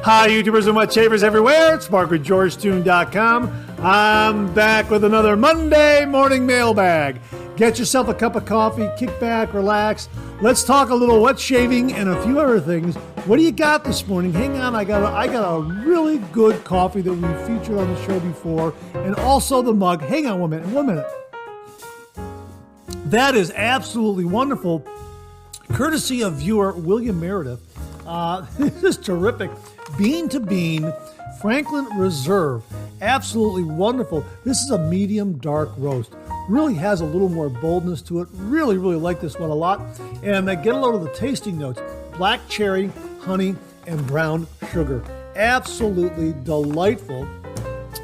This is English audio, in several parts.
Hi, YouTubers and wet shavers everywhere. It's Mark with GeorgeToon.com. I'm back with another Monday morning mailbag. Get yourself a cup of coffee, kick back, relax. Let's talk a little wet shaving and a few other things. What do you got this morning? Hang on, I got a really good coffee that we featured on the show before, and also the mug. Hang on one minute. That is absolutely wonderful. Courtesy of viewer William Meredith. This is terrific. Bean to Bean, Franklin Reserve. Absolutely wonderful. This is a medium dark roast. Really has a little more boldness to it. Really like this one a lot. And get a load of the tasting notes. Black cherry, honey, and brown sugar. Absolutely delightful.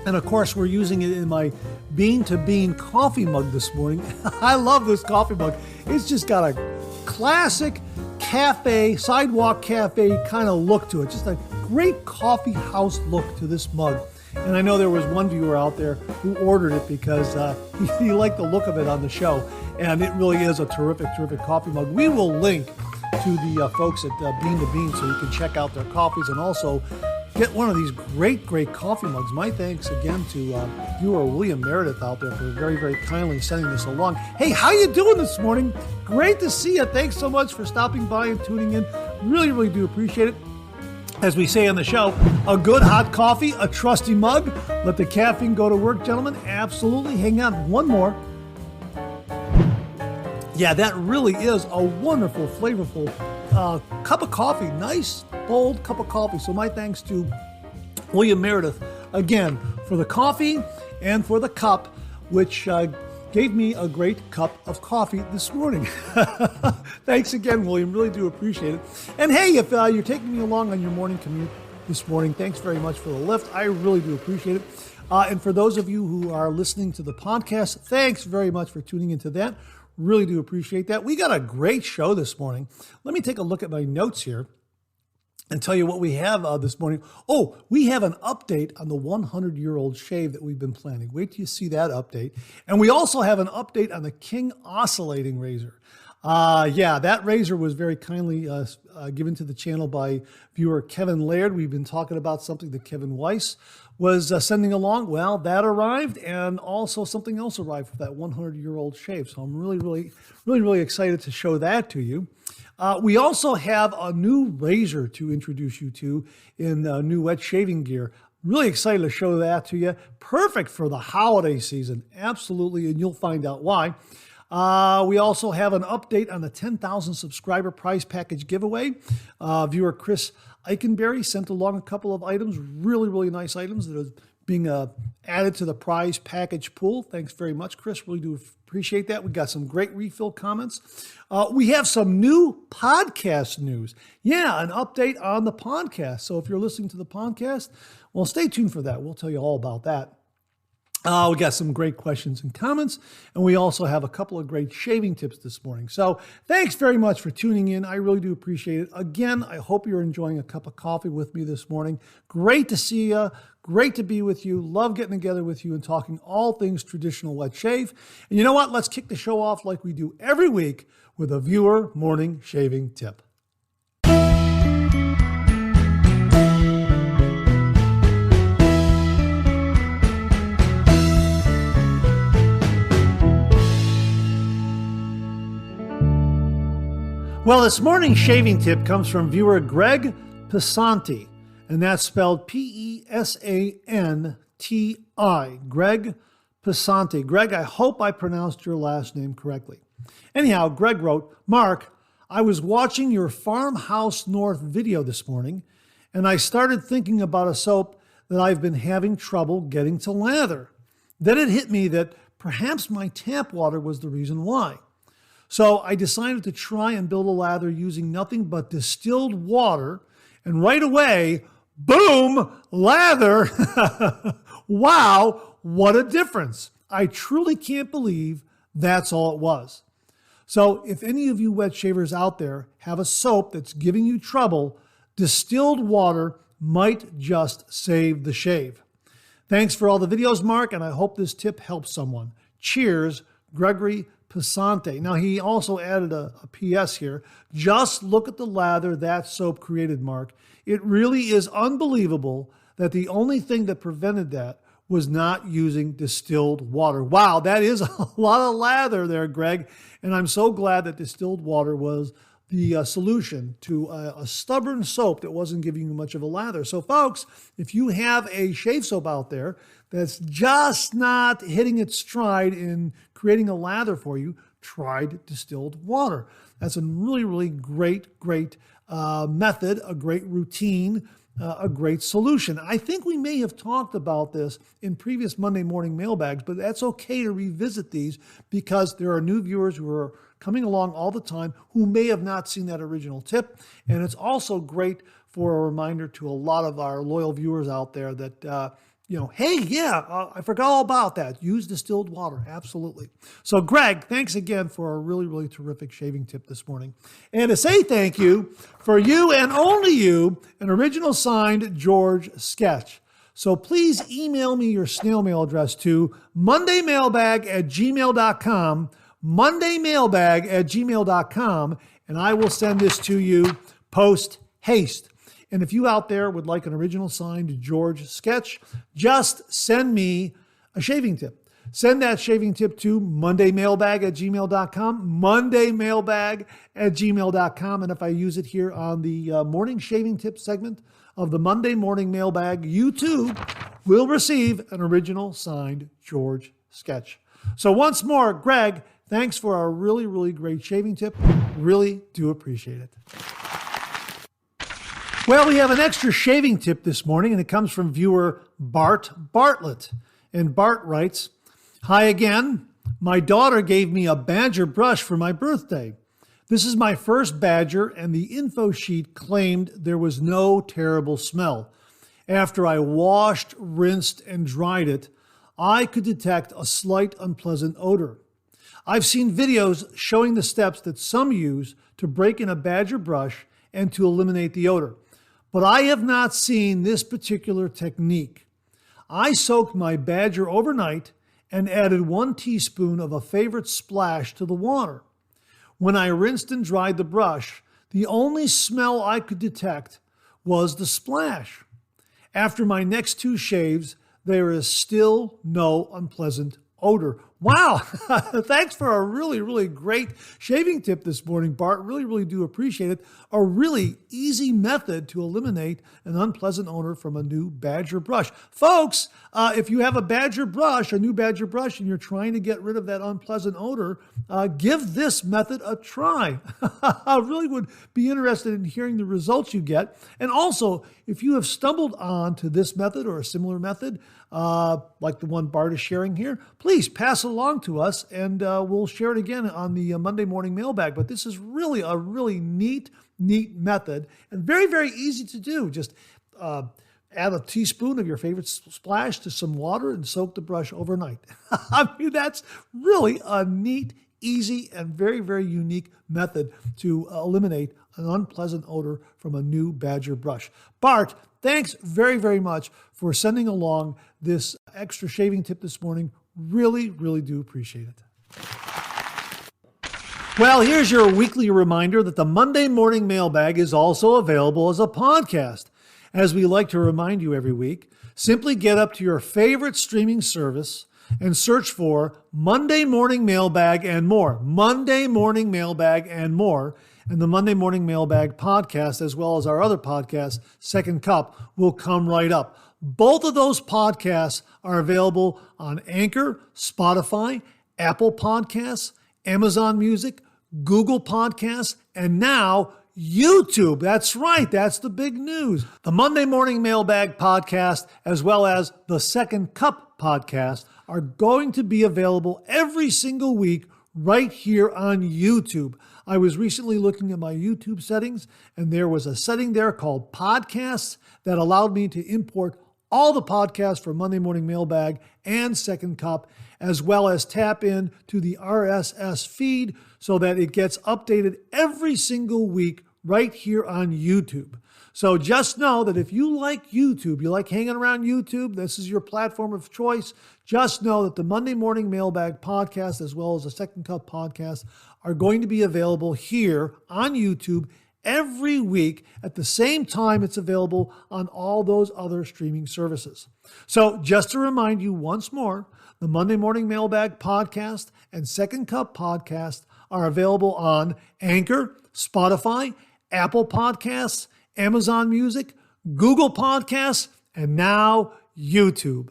And of course, we're using it in my Bean to Bean coffee mug this morning. I love this coffee mug. It's just got a classic cafe, sidewalk cafe kind of look to it. Just a great coffee house look to this mug. And I know there was one viewer out there who ordered it because he liked the look of it on the show. And it really is a terrific coffee mug. We will link to the folks at Bean to Bean so you can check out their coffees and also get one of these great coffee mugs. My thanks again to viewer William Meredith out there for very kindly sending this along. Hey, how you doing this morning? Great to see you. Thanks so much for stopping by and tuning in. Really do appreciate it. As we say on the show, a good hot coffee, a trusty mug. Let the caffeine go to work, gentlemen. Absolutely. Hang on, one more. Yeah, that really is a wonderful, flavorful cup of coffee. Nice, bold cup of coffee. So my thanks to William Meredith, again, for the coffee and for the cup, which gave me a great cup of coffee this morning. Thanks again, William. Really do appreciate it. And hey, if you're taking me along on your morning commute this morning, thanks very much for the lift. I really do appreciate it. And for those of you who are listening to the podcast, thanks very much for tuning into that. Really do appreciate that. We got a great show this morning. Let me take a look at my notes here and tell you what we have this morning. Oh, we have an update on the 100-year-old shave that we've been planning. Wait till you see that update. And we also have an update on the King Oscillating Razor. That razor was very kindly given to the channel by viewer Kevin Laird. We've been talking about something that Kevin Weiss was sending along. Well, that arrived, and also something else arrived for that 100-year-old shave. So I'm really excited to show that to you. We also have a new razor to introduce you to in new wet shaving gear. Really excited to show that to you. Perfect for the holiday season. Absolutely, and you'll find out why. We also have an update on the 10,000 subscriber prize package giveaway. Viewer Chris Eikenberry sent along a couple of items, really nice items that are being added to the prize package pool. Thanks very much, Chris. Really do appreciate that. We got some great refill comments. We have some new podcast news. Yeah, an update on the podcast. So if you're listening to the podcast, well, stay tuned for that. We'll tell you all about that. We got some great questions and comments, and we also have a couple of great shaving tips this morning. So thanks very much for tuning in. I really do appreciate it. Again, I hope you're enjoying a cup of coffee with me this morning. Great to see you. Great to be with you. Love getting together with you and talking all things traditional wet shave. And you know what? Let's kick the show off like we do every week with a viewer morning shaving tip. Well, this morning's shaving tip comes from viewer Greg Pesanti, and that's spelled P-E-S-A-N-T-I. Greg Pesanti. Greg, I hope I pronounced your last name correctly. Anyhow, Greg wrote, Mark, I was watching your Farmhouse North video this morning, and I started thinking about a soap that I've been having trouble getting to lather. Then it hit me that perhaps my tap water was the reason why. So I decided to try and build a lather using nothing but distilled water, and right away, boom, lather. Wow, what a difference. I truly can't believe that's all it was. So if any of you wet shavers out there have a soap that's giving you trouble, distilled water might just save the shave. Thanks for all the videos, Mark, and I hope this tip helps someone. Cheers, Gregory Pisante. Now, he also added a PS here. Just look at the lather that soap created, Mark. It really is unbelievable that the only thing that prevented that was not using distilled water. Wow, that is a lot of lather there, Greg. And I'm so glad that distilled water was the solution to a stubborn soap that wasn't giving you much of a lather. So folks, if you have a shave soap out there that's just not hitting its stride in creating a lather for you, try distilled water. That's a really, really great method, a great routine, a great solution. I think we may have talked about this in previous Monday morning mailbags, but that's okay to revisit these because there are new viewers who are coming along all the time who may have not seen that original tip. And it's also great for a reminder to a lot of our loyal viewers out there that, hey, yeah, I forgot all about that. Use distilled water. Absolutely. So Greg, thanks again for a really, really terrific shaving tip this morning. And to say thank you, for you and only you, an original signed George sketch. So please email me your snail mail address to mondaymailbag@gmail.com, mondaymailbag@gmail.com, and I will send this to you post haste. And if you out there would like an original signed George sketch, just send me a shaving tip. Send that shaving tip to mondaymailbag@gmail.com, mondaymailbag@gmail.com. And if I use it here on the morning shaving tip segment of the Monday Morning Mailbag, you too will receive an original signed George sketch. So once more, Greg, thanks for a really, really great shaving tip. Really do appreciate it. Well, we have an extra shaving tip this morning, and it comes from viewer Bart Bartlett. And Bart writes, "Hi again. My daughter gave me a Badger brush for my birthday. This is my first Badger, and the info sheet claimed there was no terrible smell. After I washed, rinsed, and dried it, I could detect a slight unpleasant odor. I've seen videos showing the steps that some use to break in a Badger brush and to eliminate the odor. But I have not seen this particular technique. I soaked my Badger overnight and added 1 teaspoon of a favorite splash to the water. When I rinsed and dried the brush, the only smell I could detect was the splash. After my next 2 shaves, there is still no unpleasant odor." Wow, thanks for a really, really great shaving tip this morning, Bart. Really, really do appreciate it. A really easy method to eliminate an unpleasant odor from a new Badger brush. Folks, if you have a Badger brush, a new Badger brush, and you're trying to get rid of that unpleasant odor, give this method a try. I really would be interested in hearing the results you get. And also, if you have stumbled on to this method or a similar method, like the one Bart is sharing here, please pass it along to us, and we'll share it again on the Monday morning mailbag. But this is really a really neat method and very, very easy to do. Just add a teaspoon of your favorite splash to some water and soak the brush overnight. I mean, that's really a neat, easy, and very, very unique method to eliminate an unpleasant odor from a new Badger brush. Bart, thanks very, very much for sending along this extra shaving tip this morning. Really, really do appreciate it. Well, here's your weekly reminder that the Monday Morning Mailbag is also available as a podcast. As we like to remind you every week, simply get up to your favorite streaming service and search for Monday Morning Mailbag and more. Monday Morning Mailbag and more. And the Monday Morning Mailbag podcast, as well as our other podcast, Second Cup, will come right up. Both of those podcasts are available on Anchor, Spotify, Apple Podcasts, Amazon Music, Google Podcasts, and now YouTube. That's right. That's the big news. The Monday Morning Mailbag podcast, as well as the Second Cup podcast, are going to be available every single week right here on YouTube. I was recently looking at my YouTube settings, and there was a setting there called Podcasts that allowed me to import all the podcasts for Monday Morning Mailbag and Second Cup, as well as tap in to the RSS feed so that it gets updated every single week right here on YouTube. So just know that if you like YouTube, you like hanging around YouTube, this is your platform of choice. Just know that the Monday Morning Mailbag podcast, as well as the Second Cup podcast, are going to be available here on YouTube every week at the same time it's available on all those other streaming services. So just to remind you once more, the Monday Morning Mailbag podcast and Second Cup podcast are available on Anchor, Spotify, Apple Podcasts, Amazon Music, Google Podcasts, and now YouTube.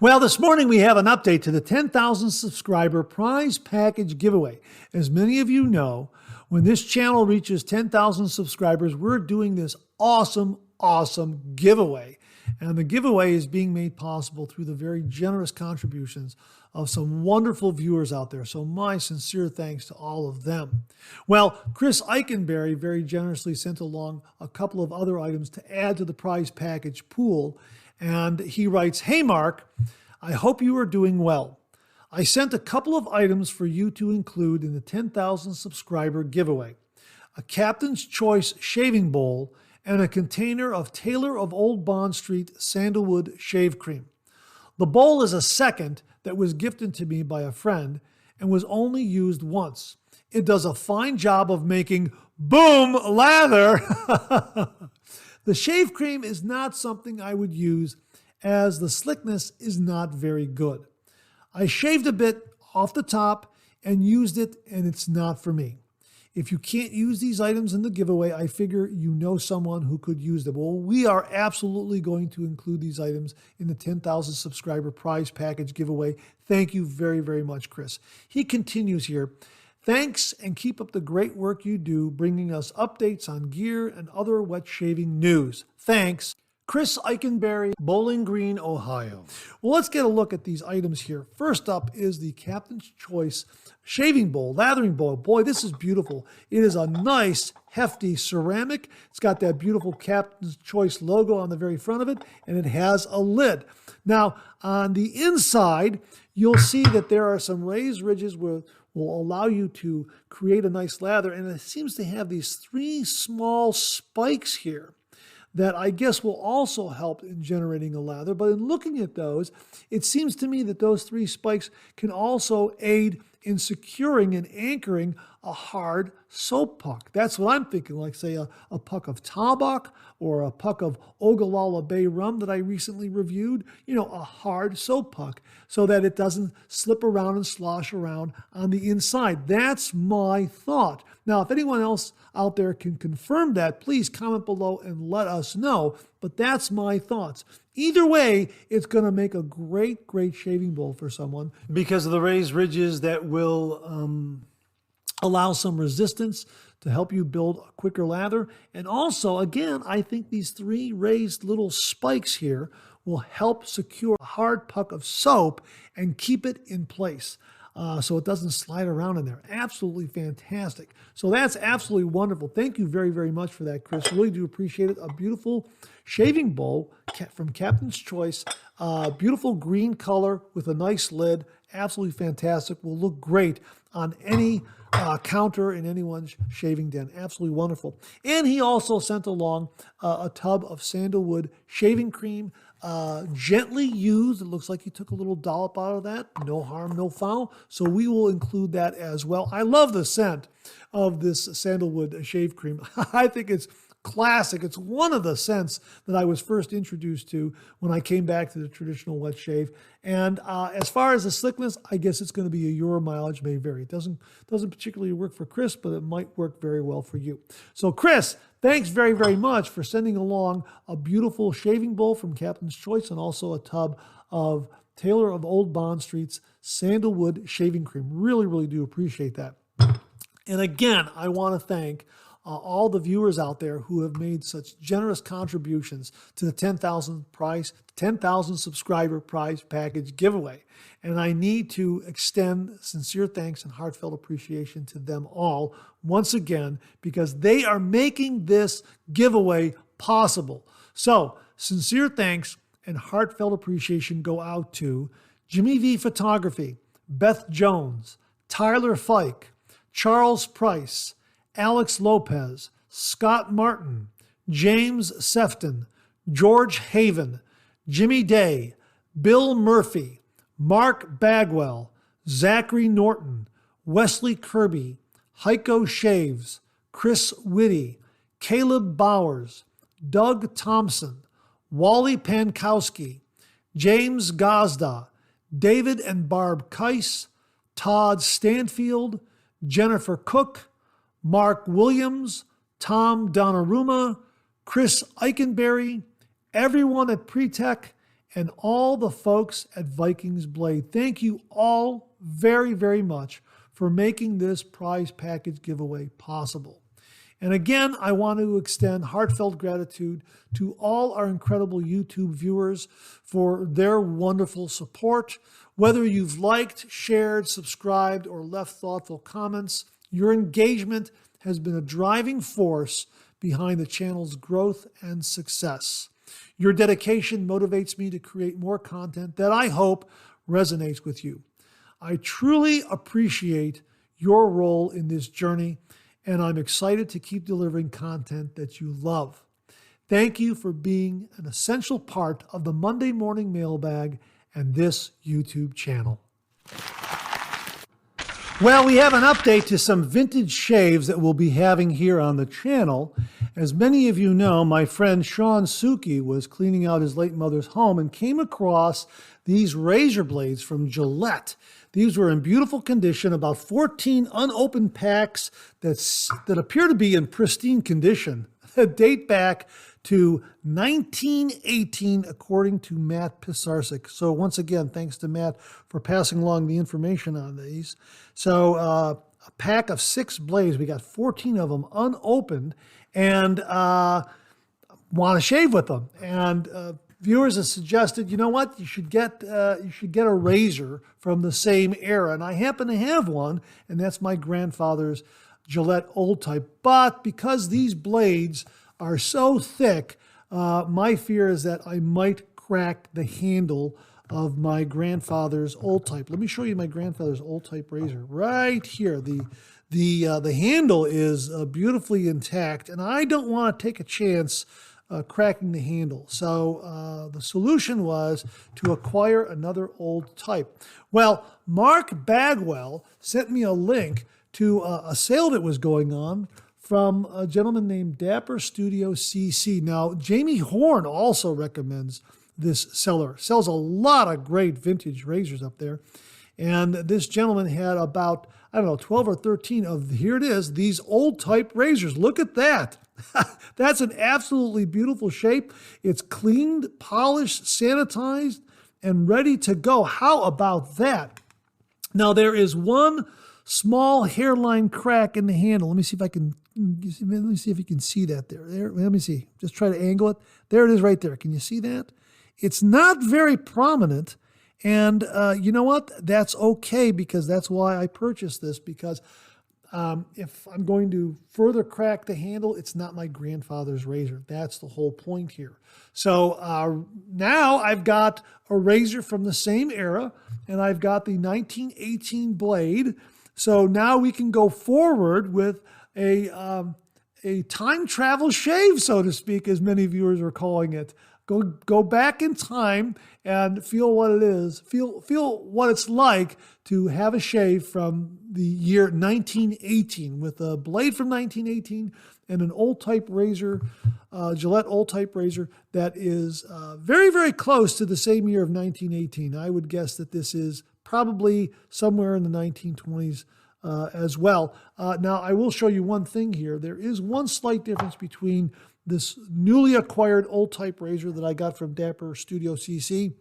Well, this morning we have an update to the 10,000 subscriber prize package giveaway. As many of you know, when this channel reaches 10,000 subscribers, we're doing this awesome giveaway. And the giveaway is being made possible through the very generous contributions of some wonderful viewers out there. So my sincere thanks to all of them. Well, Chris Eikenberry very generously sent along a couple of other items to add to the prize package pool. And he writes, "Hey Mark, I hope you are doing well. I sent a couple of items for you to include in the 10,000 subscriber giveaway. A Captain's Choice shaving bowl and a container of Taylor of Old Bond Street Sandalwood shave cream. The bowl is a second that was gifted to me by a friend and was only used once. It does a fine job of making boom lather." The shave cream is not something I would use as the slickness is not very good. I shaved a bit off the top and used it, and it's not for me. If you can't use these items in the giveaway, I figure you know someone who could use them. Well, we are absolutely going to include these items in the 10,000 subscriber prize package giveaway. Thank you very, very much, Chris. He continues here. "Thanks, and keep up the great work you do, bringing us updates on gear and other wet shaving news. Thanks, Chris Eikenberry, Bowling Green, Ohio." Well, let's get a look at these items here. First up is the Captain's Choice shaving bowl, lathering bowl. Boy, this is beautiful. It is a nice, hefty ceramic. It's got that beautiful Captain's Choice logo on the very front of it, and it has a lid. Now, on the inside, you'll see that there are some raised ridges where will allow you to create a nice lather, and it seems to have these three small spikes here that I guess will also help in generating a lather. But in looking at those, it seems to me that those three spikes can also aid in securing and anchoring a hard soap puck. That's what I'm thinking, like say a puck of Tabak or a puck of Ogallala Bay rum that I recently reviewed, a hard soap puck so that it doesn't slip around and slosh around on the inside. That's my thought. Now, if anyone else out there can confirm that, please comment below and let us know. But that's my thoughts. Either way, it's going to make a great, great shaving bowl for someone because of the raised ridges that will allow some resistance to help you build a quicker lather. And also, again, I think these three raised little spikes here will help secure a hard puck of soap and keep it in place. So it doesn't slide around in there. Absolutely fantastic. So that's absolutely wonderful. Thank you very, very much for that, Chris. Really do appreciate it. A beautiful shaving bowl from Captain's Choice. Beautiful green color with a nice lid. Absolutely fantastic. Will look great on any counter in anyone's shaving den. Absolutely wonderful. And he also sent along a tub of sandalwood shaving cream. Gently used. It looks like he took a little dollop out of that. No harm, no foul. So we will include that as well. I love the scent of this sandalwood shave cream. I think it's classic. It's one of the scents that I was first introduced to when I came back to the traditional wet shave. And as far as the slickness, I guess it's going to be a your mileage may vary. It doesn't particularly work for Chris, but it might work very well for you. So Chris, thanks very, very much for sending along a beautiful shaving bowl from Captain's Choice and also a tub of Taylor of Old Bond Street's sandalwood shaving cream. Really, really do appreciate that. And again, I want to thank all the viewers out there who have made such generous contributions to the 10,000 subscriber prize package giveaway. And I need to extend sincere thanks and heartfelt appreciation to them all once again, because they are making this giveaway possible. So sincere thanks and heartfelt appreciation go out to Jimmy V Photography, Beth Jones, Tyler Fike, Charles Price, Alex Lopez, Scott Martin, James Sefton, George Haven, Jimmy Day, Bill Murphy, Mark Bagwell, Zachary Norton, Wesley Kirby, Heiko Shaves, Chris Whitty, Caleb Bowers, Doug Thompson, Wally Pankowski, James Gazda, David and Barb Keiss, Todd Stanfield, Jennifer Cook, Mark Williams, Tom Donnarumma, Chris Eikenberry, everyone at Pretech, and all the folks at Vikings Blade. Thank you all very, very much for making this prize package giveaway possible. And again, I want to extend heartfelt gratitude to all our incredible YouTube viewers for their wonderful support. Whether you've liked, shared, subscribed, or left thoughtful comments, your engagement has been a driving force behind the channel's growth and success. Your dedication motivates me to create more content that I hope resonates with you. I truly appreciate your role in this journey, and I'm excited to keep delivering content that you love. Thank you for being an essential part of the Monday Morning Mailbag and this YouTube channel. Well, we have an update to some vintage shaves that we'll be having here on the channel. As many of you know, my friend Sean Suki was cleaning out his late mother's home and came across these razor blades from Gillette. These were in beautiful condition, about 14 unopened packs that appear to be in pristine condition, that date back to 1918, according to Matt Pisarcik. So once again, thanks to Matt for passing along the information on these. So a pack of 6 blades, we got 14 of them unopened, and want to shave with them. And viewers have suggested, you know what, you should get a razor from the same era. And I happen to have one, and that's my grandfather's Gillette Old Type. But because these blades are so thick, my fear is that I might crack the handle of my grandfather's Old Type. Let me show you my grandfather's Old Type razor right here. The handle is beautifully intact, and I don't want to take a chance cracking the handle. So the solution was to acquire another Old Type. Well, Mark Bagwell sent me a link to a sale that was going on from a gentleman named Dapper Studio CC. Now, Jamie Horn also recommends this seller. Sells a lot of great vintage razors up there. And this gentleman had about, 12 or 13 of, here it is, these Old Type razors. Look at that. That's an absolutely beautiful shape. It's cleaned, polished, sanitized, and ready to go. How about that? Now, there is one small hairline crack in the handle. Let me see if you can see that there. Let me see. Just try to angle it. There it is right there. Can you see that? It's not very prominent. And you know what? That's okay, because that's why I purchased this, because if I'm going to further crack the handle, it's not my grandfather's razor. That's the whole point here. So now I've got a razor from the same era, and I've got the 1918 blade. So now we can go forward with a time travel shave, so to speak, as many viewers are calling it. Go back in time and feel what it is. Feel what it's like to have a shave from the year 1918 with a blade from 1918 and an Old Type razor, Gillette Old Type razor that is very, very close to the same year of 1918. I would guess that this is probably somewhere in the 1920s as well. Now, I will show you one thing here. There is one slight difference between this newly acquired Old Type razor that I got from Dapper Studio CC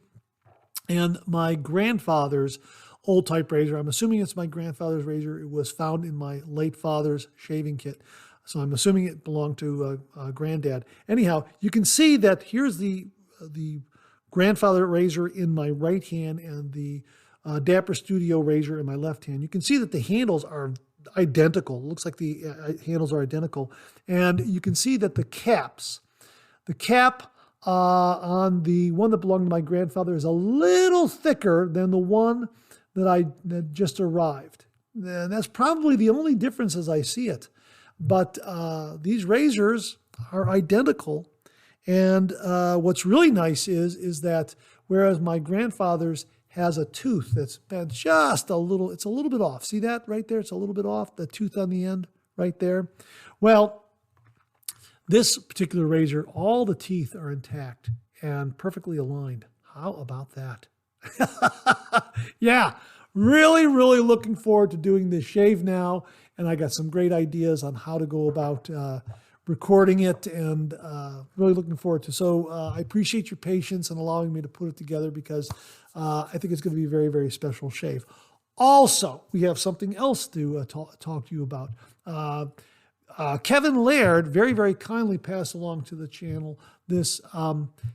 and my grandfather's Old Type razor. I'm assuming it's my grandfather's razor. It was found in my late father's shaving kit. So I'm assuming it belonged to granddad. Anyhow, you can see that here's the grandfather razor in my right hand and the Dapper Studio razor in my left hand. You can see that the handles are identical. It looks like the handles are identical. And you can see that the cap on the one that belonged to my grandfather is a little thicker than the one that just arrived. And that's probably the only difference as I see it. But these razors are identical. And what's really nice is that whereas my grandfather's has a tooth that's been just a little, it's a little bit off. See that right there? It's a little bit off, the tooth on the end right there. Well, this particular razor, all the teeth are intact and perfectly aligned. How about that? Yeah, really, really looking forward to doing this shave now. And I got some great ideas on how to go about recording it, and really looking forward to. So I appreciate your patience and allowing me to put it together, because I think it's going to be a very, very special shave. Also, we have something else to talk to you about. Kevin Laird very, very kindly passed along to the channel this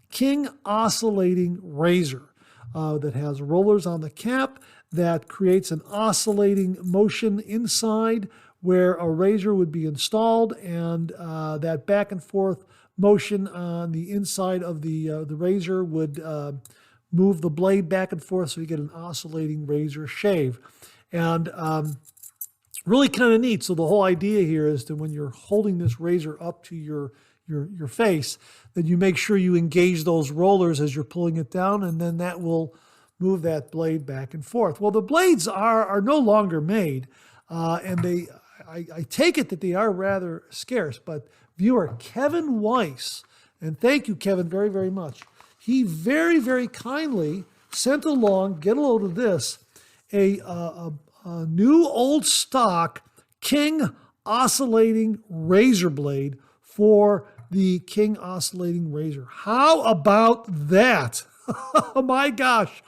King oscillating razor that has rollers on the cap that creates an oscillating motion inside where a razor would be installed, and that back and forth motion on the inside of the razor would move the blade back and forth, so you get an oscillating razor shave. And really kind of neat. So the whole idea here is that when you're holding this razor up to your face, that you make sure you engage those rollers as you're pulling it down, and then that will move that blade back and forth. Well, the blades are no longer made, and I take it that they are rather scarce, but viewer Kevin Weiss, and thank you, Kevin, very, very much. He very, very kindly sent along, get a load of this, a new old stock King oscillating razor blade for the King oscillating razor. How about that? Oh my gosh.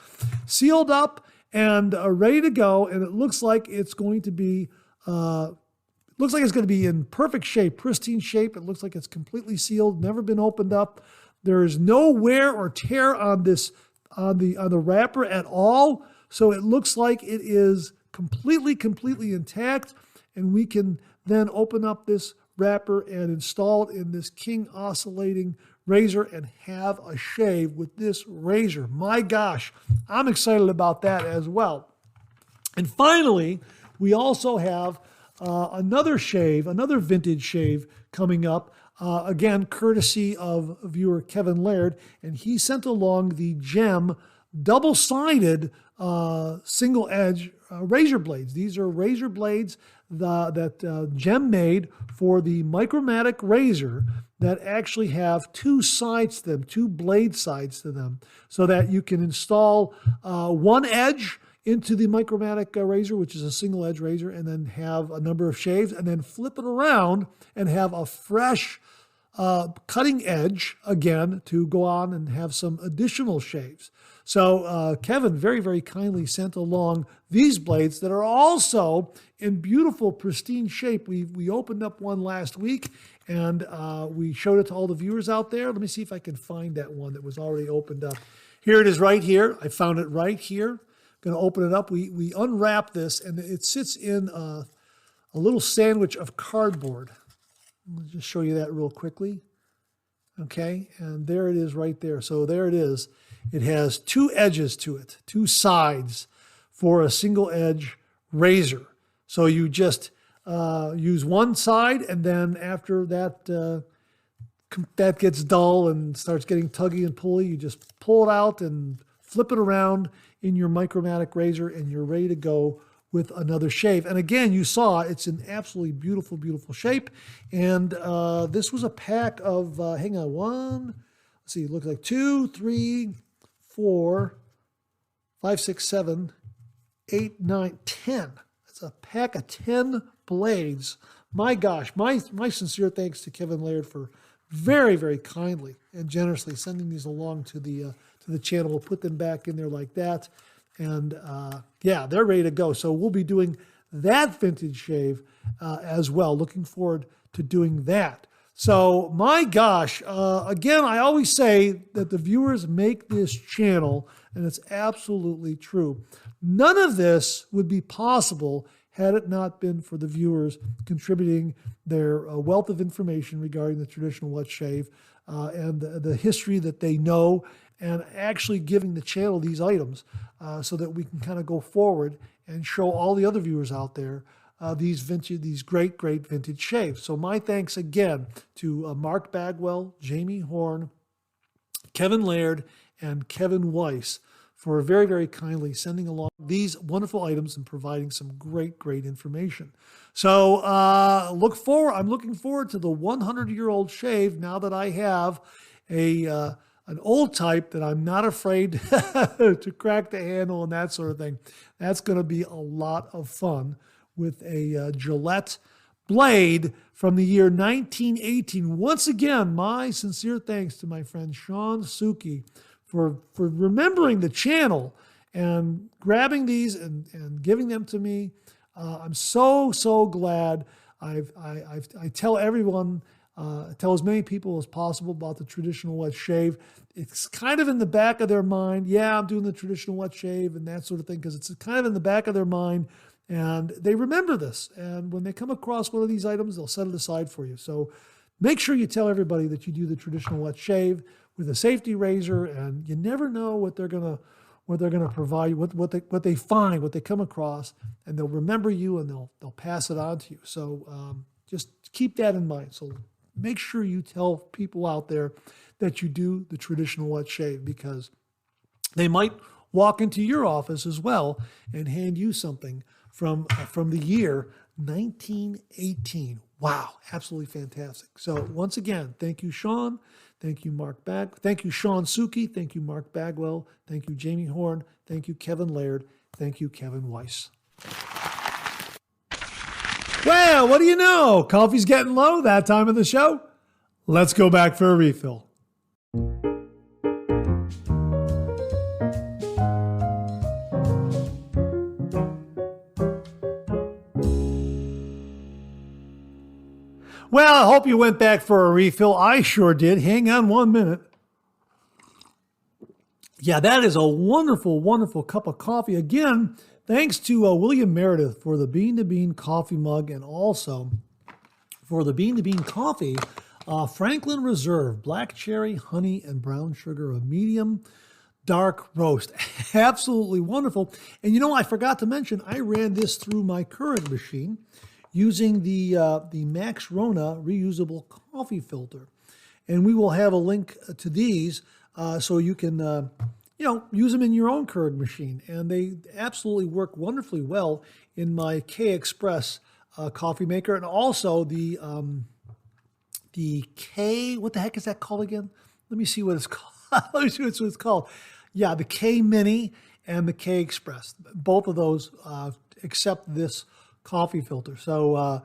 Sealed up and ready to go, and it looks like it's going to be in perfect shape, pristine shape. It looks like it's completely sealed, never been opened up. There is no wear or tear on this on the wrapper at all. So it looks like it is completely intact, and we can then open up this wrapper and install it in this King oscillating razor and have a shave with this razor. My gosh, I'm excited about that as well. And finally, we also have another vintage shave coming up, again, courtesy of viewer Kevin Laird, and he sent along the Gem double-sided single edge razor blades. These are razor blades that Gem made for the Micromatic razor that actually have two sides to them, two blade sides to them, so that you can install one edge into the Micromatic razor, which is a single edge razor, and then have a number of shaves, and then flip it around and have a fresh cutting edge again to go on and have some additional shaves. So Kevin very, very kindly sent along these blades that are also in beautiful, pristine shape. We opened up one last week, and we showed it to all the viewers out there. Let me see if I can find that one that was already opened up. Here it is right here. I found it right here. Going to open it up. We unwrap this, and it sits in a little sandwich of cardboard. I'll just show you that real quickly. Okay, and there it is right there. So there it is. It has two edges to it, two sides for a single edge razor. So you just use one side, and then after that that gets dull and starts getting tuggy and pulley, you just pull it out and flip it around in your Micromatic razor, and you're ready to go with another shave. And again, you saw it's in absolutely beautiful, beautiful shape. And this was a pack of, hang on, one, let's see, it looks like 2, 3, 4, 5, 6, 7, 8, 9, 10. It's a pack of 10 blades. My gosh, my sincere thanks to Kevin Laird for very, very kindly and generously sending these along to the channel. We'll put them back in there like that. And yeah, they're ready to go. So we'll be doing that vintage shave as well. Looking forward to doing that. So my gosh, again, I always say that the viewers make this channel, and it's absolutely true. None of this would be possible had it not been for the viewers contributing their wealth of information regarding the traditional wet shave and the history that they know, and actually giving the channel these items so that we can kind of go forward and show all the other viewers out there these great vintage shaves. So my thanks again to Mark Bagwell, Jamie Horn, Kevin Laird, and Kevin Weiss for very, very kindly sending along these wonderful items and providing some great information. So I'm looking forward to the 100-year-old shave now that I have an old type that I'm not afraid to crack the handle and that sort of thing. That's going to be a lot of fun with a Gillette blade from the year 1918. Once again, my sincere thanks to my friend Sean Suki for remembering the channel and grabbing these and giving them to me. I'm so glad. I tell everyone, tell as many people as possible about the traditional wet shave. It's kind of in the back of their mind. Yeah, I'm doing the traditional wet shave and that sort of thing because it's kind of in the back of their mind. And they remember this. And when they come across one of these items, they'll set it aside for you. So make sure you tell everybody that you do the traditional wet shave with a safety razor, and you never know what they're gonna provide you, what they find, what they come across, and they'll remember you and they'll pass it on to you. So just keep that in mind. So make sure you tell people out there that you do the traditional wet shave, because they might walk into your office as well and hand you something from the year 1918. Wow, absolutely fantastic. So once again, thank you, Sean. Thank you, Thank you, Sean Suki. Thank you, Mark Bagwell. Thank you, Jamie Horn. Thank you, Kevin Laird. Thank you, Kevin Weiss. Well, what do you know? Coffee's getting low that time of the show. Let's go back for a refill. Well, I hope you went back for a refill. I sure did. Hang on 1 minute. Yeah, that is a wonderful cup of coffee. Again, thanks to William Meredith for the Bean to Bean coffee mug, and also for the Bean to Bean coffee, Franklin Reserve, black cherry, honey, and brown sugar, a medium dark roast. Absolutely wonderful. And you know, I forgot to mention, I ran this through my Keurig machine using the Max Rona reusable coffee filter. And we will have a link to these so you can use them in your own Keurig machine. And they absolutely work wonderfully well in my K-Express coffee maker. And also the K, what the heck is that called again? Let me see what it's called. Let me see what it's called. Yeah, the K Mini and the K-Express. Both of those accept this coffee filter. So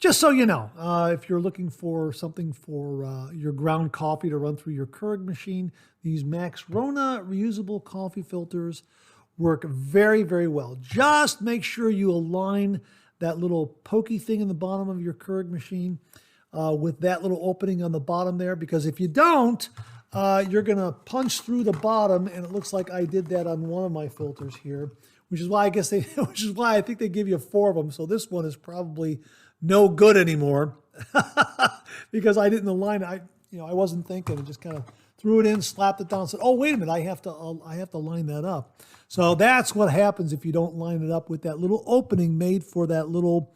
just so you know, if you're looking for something for your ground coffee to run through your Keurig machine, these Max Rona reusable coffee filters work very well. Just make sure you align that little pokey thing in the bottom of your Keurig machine with that little opening on the bottom there, because if you don't, you're going to punch through the bottom, and it looks like I did that on one of my filters here, which is why I think they give you 4 of them. So this one is probably no good anymore because I didn't align it. I wasn't thinking, and just kind of threw it in, slapped it down, said, "Oh, wait a minute, I have to line that up." So that's what happens if you don't line it up with that little opening made for that little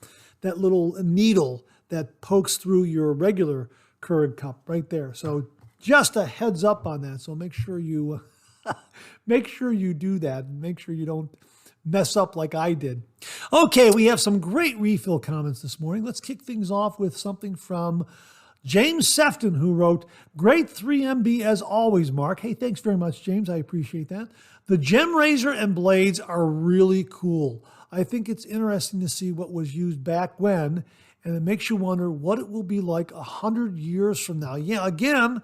needle that pokes through your regular Keurig cup right there. So just a heads up on that. So make sure you do that. Make sure you don't mess up like I did. Okay, we have some great refill comments this morning. Let's kick things off with something from James Sefton, who wrote, "Great 3MB as always, Mark." Hey, thanks very much, James. I appreciate that. "The gem razor and blades are really cool. I think it's interesting to see what was used back when, and it makes you wonder what it will be like 100 years from now." Yeah, again,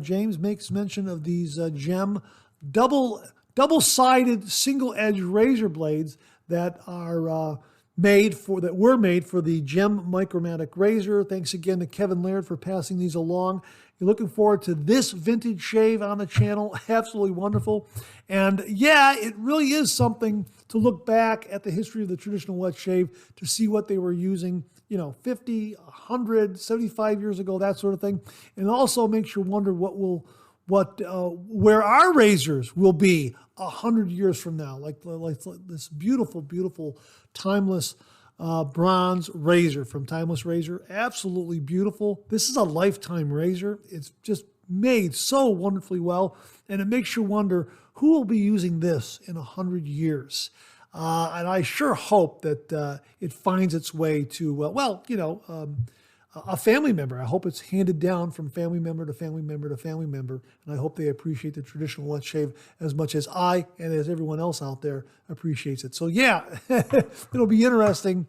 James makes mention of these gem double-sided single-edge razor blades that were made for the Gem Micromatic razor. Thanks again to Kevin Laird for passing these along. You're looking forward to this vintage shave on the channel. Absolutely wonderful. And yeah, it really is something to look back at the history of the traditional wet shave to see what they were using, 50, 100, 75 years ago, that sort of thing. And also makes you wonder what where our razors will be 100 years from now, like this beautiful, beautiful, timeless bronze razor from Timeless Razor. Absolutely beautiful. This is a lifetime razor. It's just made so wonderfully well, and it makes you wonder who will be using this in 100 years. And I sure hope that it finds its way to, a family member. I hope it's handed down from family member to family member to family member, and I hope they appreciate the traditional wet shave as much as I and as everyone else out there appreciates it. So yeah, it'll be interesting.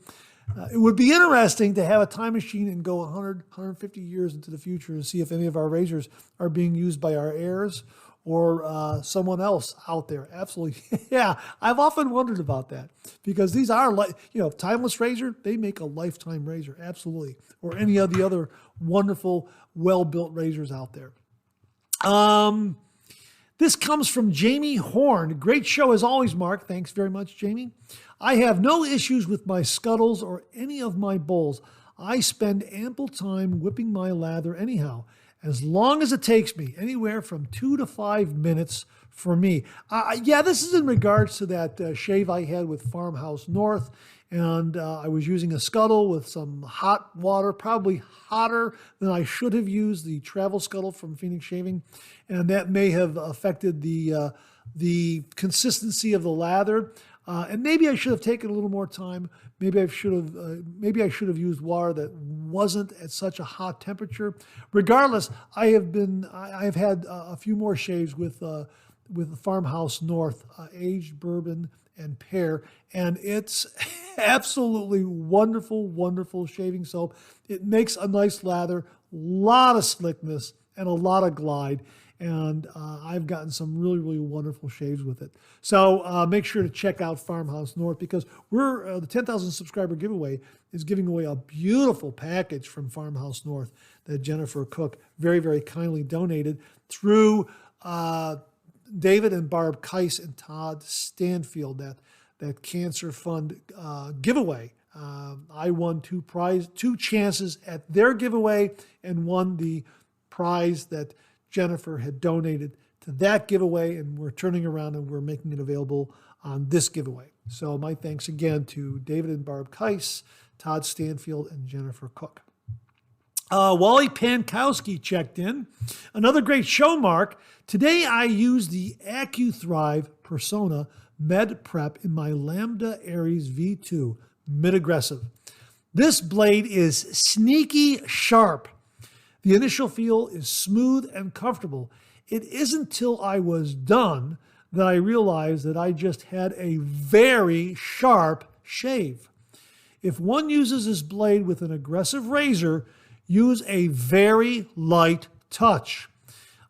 It would be interesting to have a time machine and go 100, 150 years into the future and see if any of our razors are being used by our heirs or someone else out there. Absolutely. Yeah, I've often wondered about that because these are, Timeless Razor, they make a lifetime razor. Absolutely. Or any of the other wonderful, well-built razors out there. This comes from Jamie Horn. Great show as always, Mark. Thanks very much, Jamie. I have no issues with my Scuttles or any of my bowls. I spend ample time whipping my lather anyhow, as long as it takes me, anywhere from 2 to 5 minutes for me. This is in regards to that shave I had with Farmhouse North, and I was using a Scuttle with some hot water, probably hotter than I should have used the travel Scuttle from Phoenix Shaving, and that may have affected the consistency of the lather. And maybe I should have taken a little more time. Maybe I should have used water that wasn't at such a hot temperature. Regardless, I've had a few more shaves with the Farmhouse North aged bourbon and pear, and it's absolutely wonderful, wonderful shaving soap. It makes a nice lather, a lot of slickness, and a lot of glide. And I've gotten some really, really wonderful shaves with it. So make sure to check out Farmhouse North because we're the 10,000 subscriber giveaway is giving away a beautiful package from Farmhouse North that Jennifer Cook very, very kindly donated through David and Barb Keiss and Todd Stanfield, that Cancer Fund giveaway. I won two chances at their giveaway and won the prize that Jennifer had donated to that giveaway, and we're turning around and we're making it available on this giveaway. So my thanks again to David and Barb Keiss, Todd Stanfield, and Jennifer Cook. Wally Pankowski checked in. Another great show, Mark. Today I used the AccuThrive Persona Med Prep in my Lambda Aries V2 mid-aggressive. This blade is sneaky sharp. The initial feel is smooth and comfortable. It isn't till I was done that I realized that I just had a very sharp shave. If one uses this blade with an aggressive razor, use a very light touch.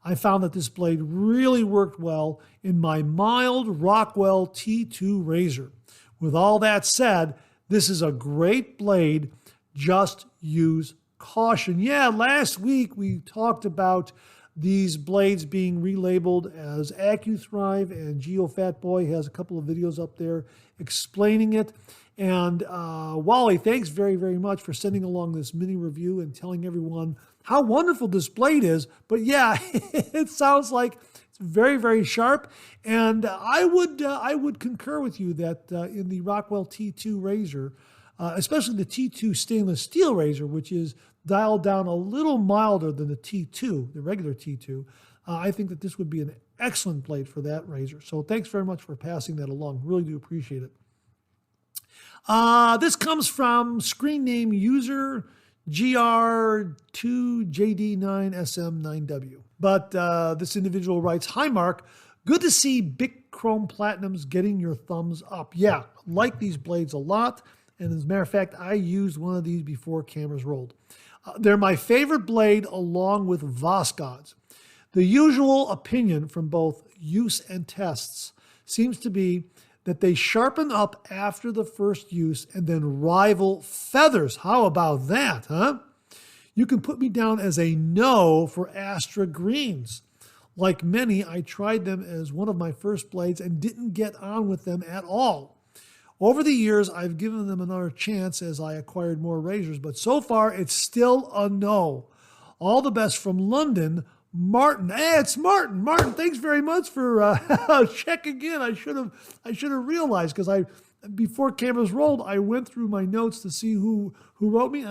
I found that this blade really worked well in my mild Rockwell T2 razor. With all that said, this is a great blade. Just use caution. Yeah, last week we talked about these blades being relabeled as AccuThrive, and Geo Fatboy has a couple of videos up there explaining it. And Wally, thanks very, very much for sending along this mini review and telling everyone how wonderful this blade is. But yeah, it sounds like it's very, very sharp. And I would concur with you that in the Rockwell T2 razor, especially the T2 stainless steel razor, which is dialed down a little milder than the T2, the regular T2, I think that this would be an excellent blade for that razor. So thanks very much for passing that along. Really do appreciate it. This comes from screen name user GR2JD9SM9W. But this individual writes, "Hi, Mark. Good to see Bic Chrome Platinums getting your thumbs up. Yeah, like these blades a lot. And as a matter of fact, I used one of these before cameras rolled. They're my favorite blade along with Voskhod's. The usual opinion from both use and tests seems to be that they sharpen up after the first use and then rival feathers. How about that, huh? You can put me down as a no for Astra Greens. Like many, I tried them as one of my first blades and didn't get on with them at all. Over the years, I've given them another chance as I acquired more razors, but so far it's still a no. All the best from London, Martin. Hey, it's Martin. Martin, thanks very much for checking in. I should have realized because before cameras rolled, I went through my notes to see who wrote me.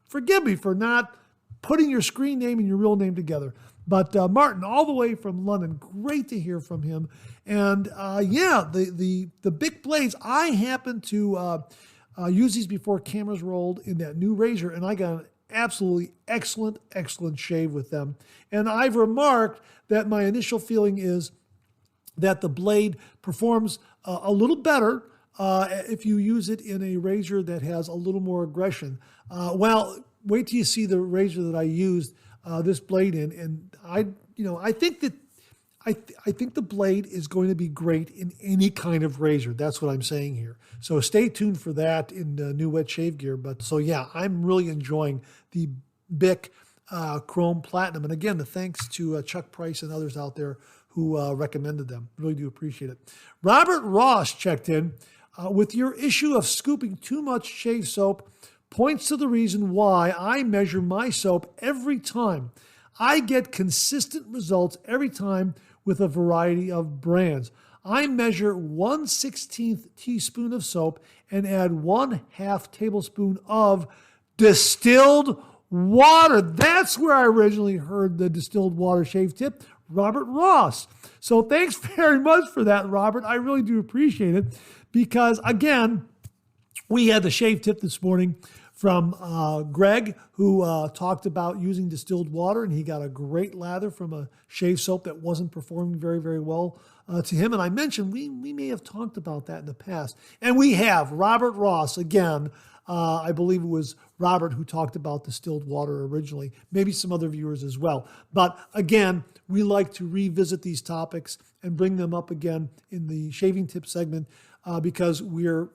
Forgive me for not putting your screen name and your real name together. But Martin, all the way from London, great to hear from him. And the Bic blades, I happened to use these before cameras rolled in that new razor, and I got an absolutely excellent shave with them. And I've remarked that my initial feeling is that the blade performs a little better if you use it in a razor that has a little more aggression. Wait till you see the razor that I used this blade in, and I think the blade is going to be great in any kind of razor. That's what I'm saying here. So stay tuned for that in the new wet shave gear. I'm really enjoying the Bic Chrome Platinum. And again, the thanks to Chuck Price and others out there who recommended them. Really do appreciate it. Robert Ross checked in with your issue of scooping too much shave soap. Points to the reason why I measure my soap every time. I get consistent results every time with a variety of brands. I measure 1/16 teaspoon of soap and add 1/2 tablespoon of distilled water. That's where I originally heard the distilled water shave tip. Robert Ross. So thanks very much for that, Robert. I really do appreciate it because, again, we had the shave tip this morning from Greg, who talked about using distilled water, and he got a great lather from a shave soap that wasn't performing very, very well to him. And I mentioned we may have talked about that in the past. And we have. Robert Ross, again, I believe it was Robert who talked about distilled water originally, maybe some other viewers as well. But again, we like to revisit these topics and bring them up again in the shaving tip segment because we're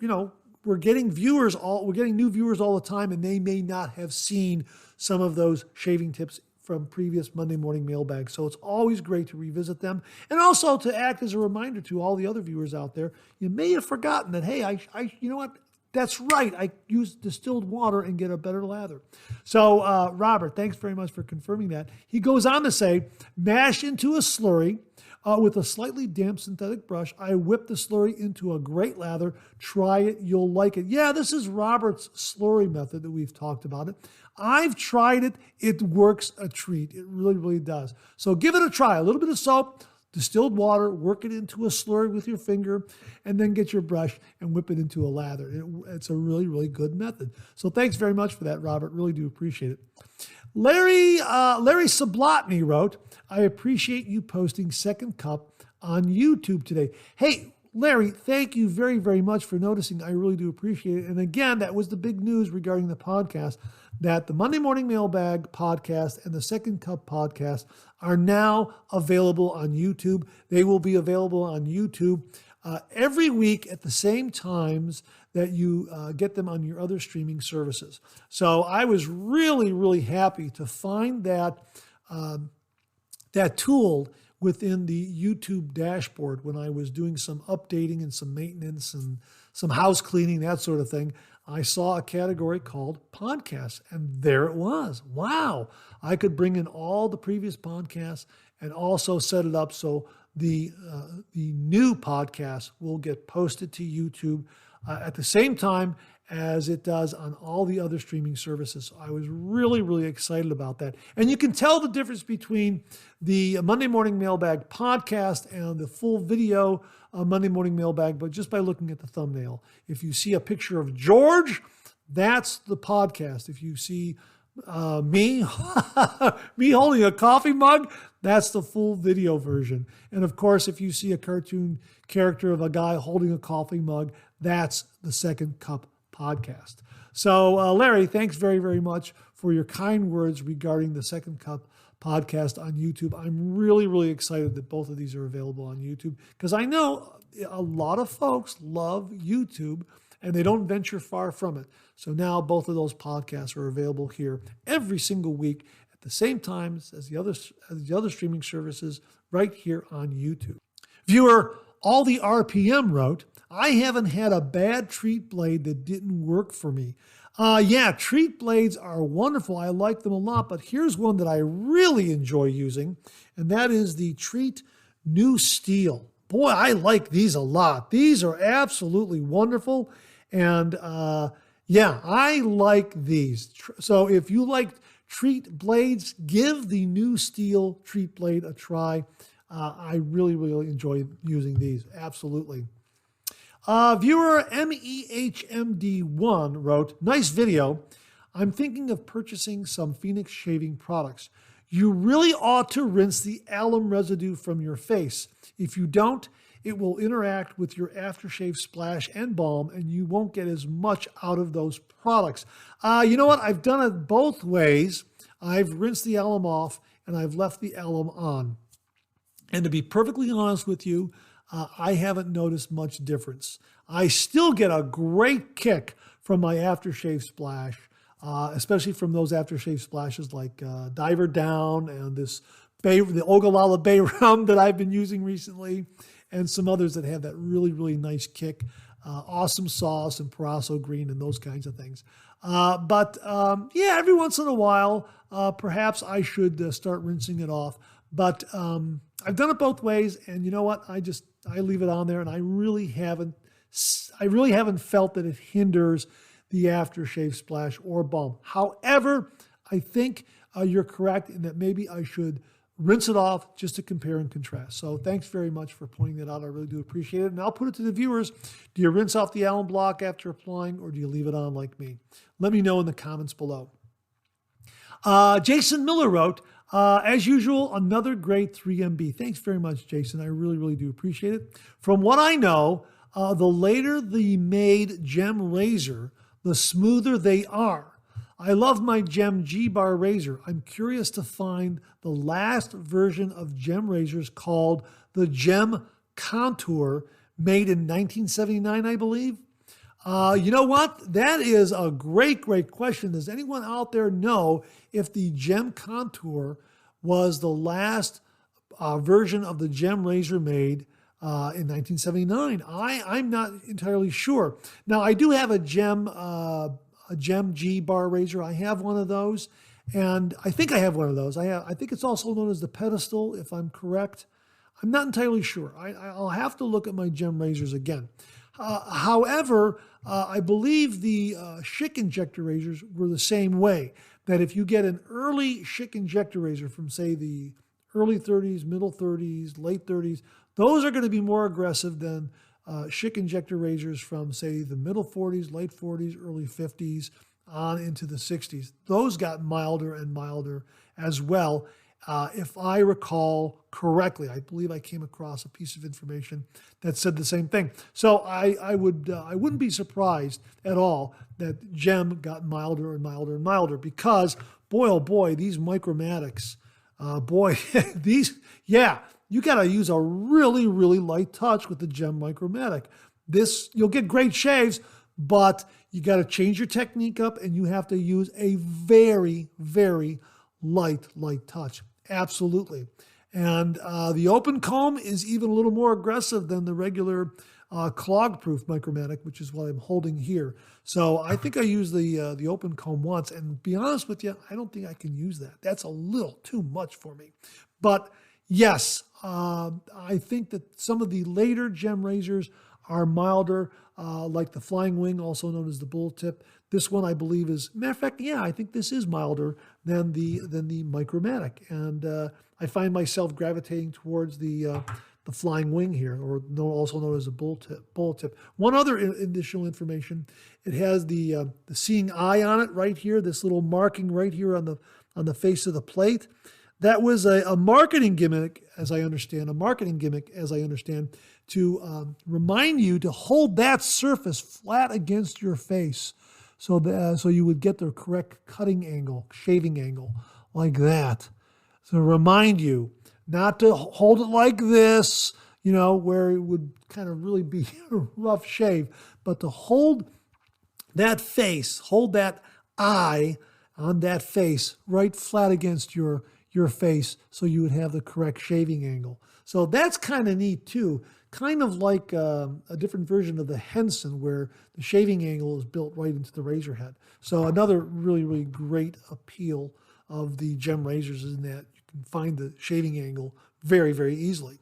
getting new viewers all the time, and they may not have seen some of those shaving tips from previous Monday morning mailbags. So it's always great to revisit them. And also to act as a reminder to all the other viewers out there, you may have forgotten that, hey, I you know what? That's right. I use distilled water and get a better lather. So Robert, thanks very much for confirming that. He goes on to say, mash into a slurry. With a slightly damp synthetic brush, I whip the slurry into a great lather. Try it. You'll like it. Yeah, this is Robert's slurry method that we've talked about it. I've tried it. It works a treat. It really, really does. So give it a try. A little bit of soap, distilled water, work it into a slurry with your finger, and then get your brush and whip it into a lather. It's a really, really good method. So thanks very much for that, Robert. Really do appreciate it. Larry Sablotny wrote, I appreciate you posting Second Cup on YouTube today. Hey, Larry, thank you very, very much for noticing. I really do appreciate it. And again, that was the big news regarding the podcast, that the Monday Morning Mailbag podcast and the Second Cup podcast are now available on YouTube. They will be available on YouTube every week at the same times that you get them on your other streaming services. So I was really, really happy to find that tool within the YouTube dashboard when I was doing some updating and some maintenance and some house cleaning, that sort of thing. I saw a category called podcasts, and there it was. Wow. I could bring in all the previous podcasts and also set it up so the new podcast will get posted to YouTube at the same time as it does on all the other streaming services. So I was really, really excited about that. And you can tell the difference between the Monday Morning Mailbag podcast and the full video Monday Morning Mailbag, but just by looking at the thumbnail. If you see a picture of George, that's the podcast. If you see me holding a coffee mug, that's the full video version. And of course, if you see a cartoon character of a guy holding a coffee mug, that's the Second Cup podcast. So Larry, thanks very, very much for your kind words regarding the Second Cup podcast on YouTube. I'm really, really excited that both of these are available on YouTube because I know a lot of folks love YouTube and they don't venture far from it. So now both of those podcasts are available here every single week at the same times as the other streaming services right here on YouTube. Viewer All the RPM wrote, I haven't had a bad treat blade that didn't work for me. Yeah, treat blades are wonderful. I like them a lot, but here's one that I really enjoy using, and that is the Treat New Steel. Boy, I like these a lot. These are absolutely wonderful, and yeah, I like these. So if you like Treat blades, give the New Steel Treat blade a try. I really, really enjoy using these. Absolutely. Viewer MEHMD1 wrote, nice video. I'm thinking of purchasing some Phoenix shaving products. You really ought to rinse the alum residue from your face. If you don't, it will interact with your aftershave splash and balm, and you won't get as much out of those products. You know what? I've done it both ways. I've rinsed the alum off, and I've left the alum on. And to be perfectly honest with you, I haven't noticed much difference. I still get a great kick from my aftershave splash, especially from those aftershave splashes like Diver Down and the Ogallala Bay Rum that I've been using recently, and some others that have that really, really nice kick. Awesome Sauce and Parasso Green and those kinds of things. But yeah, every once in a while, perhaps I should start rinsing it off. But I've done it both ways, and you know what? I leave it on there, and I really haven't felt that it hinders the aftershave splash or balm. However, I think you're correct in that maybe I should rinse it off just to compare and contrast. So thanks very much for pointing that out. I really do appreciate it. And I'll put it to the viewers. Do you rinse off the alum block after applying, or do you leave it on like me? Let me know in the comments below. Jason Miller wrote, as usual, another great 3MB. Thanks very much, Jason. I really, really do appreciate it. From what I know, the later the made gem razor, the smoother they are. I love my Gem G-Bar razor. I'm curious to find the last version of gem razors called the Gem Contour, made in 1979, I believe. You know what? That is a great, great question. Does anyone out there know if the Gem Contour was the last version of the gem razor made in 1979? I'm not entirely sure. Now, I do have a Gem G-Bar razor. I have one of those, and I think I have one of those. I think it's also known as the pedestal, if I'm correct. I'm not entirely sure. I'll have to look at my gem razors again. However, I believe the Schick injector razors were the same way, that if you get an early Schick injector razor from, say, the early 30s, middle 30s, late 30s, those are going to be more aggressive than Schick injector razors from, say, the middle 40s, late 40s, early 50s, on into the 60s. Those got milder and milder as well. If I recall correctly, I believe I came across a piece of information that said the same thing. So I wouldn't be surprised at all that gem got milder and milder and milder, because boy, oh boy, these Micromatics, you got to use a really, really light touch with the Gem Micromatic. You'll get great shaves, but you got to change your technique up, and you have to use a very, very light touch. Absolutely. And the open comb is even a little more aggressive than the regular clog-proof Micromatic, which is what I'm holding here. So I think I used the open comb once, and to be honest with you, I don't think I can use that. That's a little too much for me. But yes, I think that some of the later gem razors are milder, like the Flying Wing, also known as the Bull Tip. This one, I believe, matter of fact, yeah, I think this is milder than the Micromatic. And I find myself gravitating towards the Flying Wing here, or also known as a Bull Tip. One other additional information: it has the Seeing Eye on it right here. This little marking right here on the face of the plate. That was a marketing gimmick, as I understand, to remind you to hold that surface flat against your face, so you would get the correct cutting angle, shaving angle, like that. So to remind you not to hold it like this, where it would kind of really be a rough shave, but to hold that face, hold that eye on that face right flat against your your face so you would have the correct shaving angle. So that's kind of neat too. Kind of like a different version of the Henson where the shaving angle is built right into the razor head. So another really, really great appeal of the gem razors is in that you can find the shaving angle very, very easily.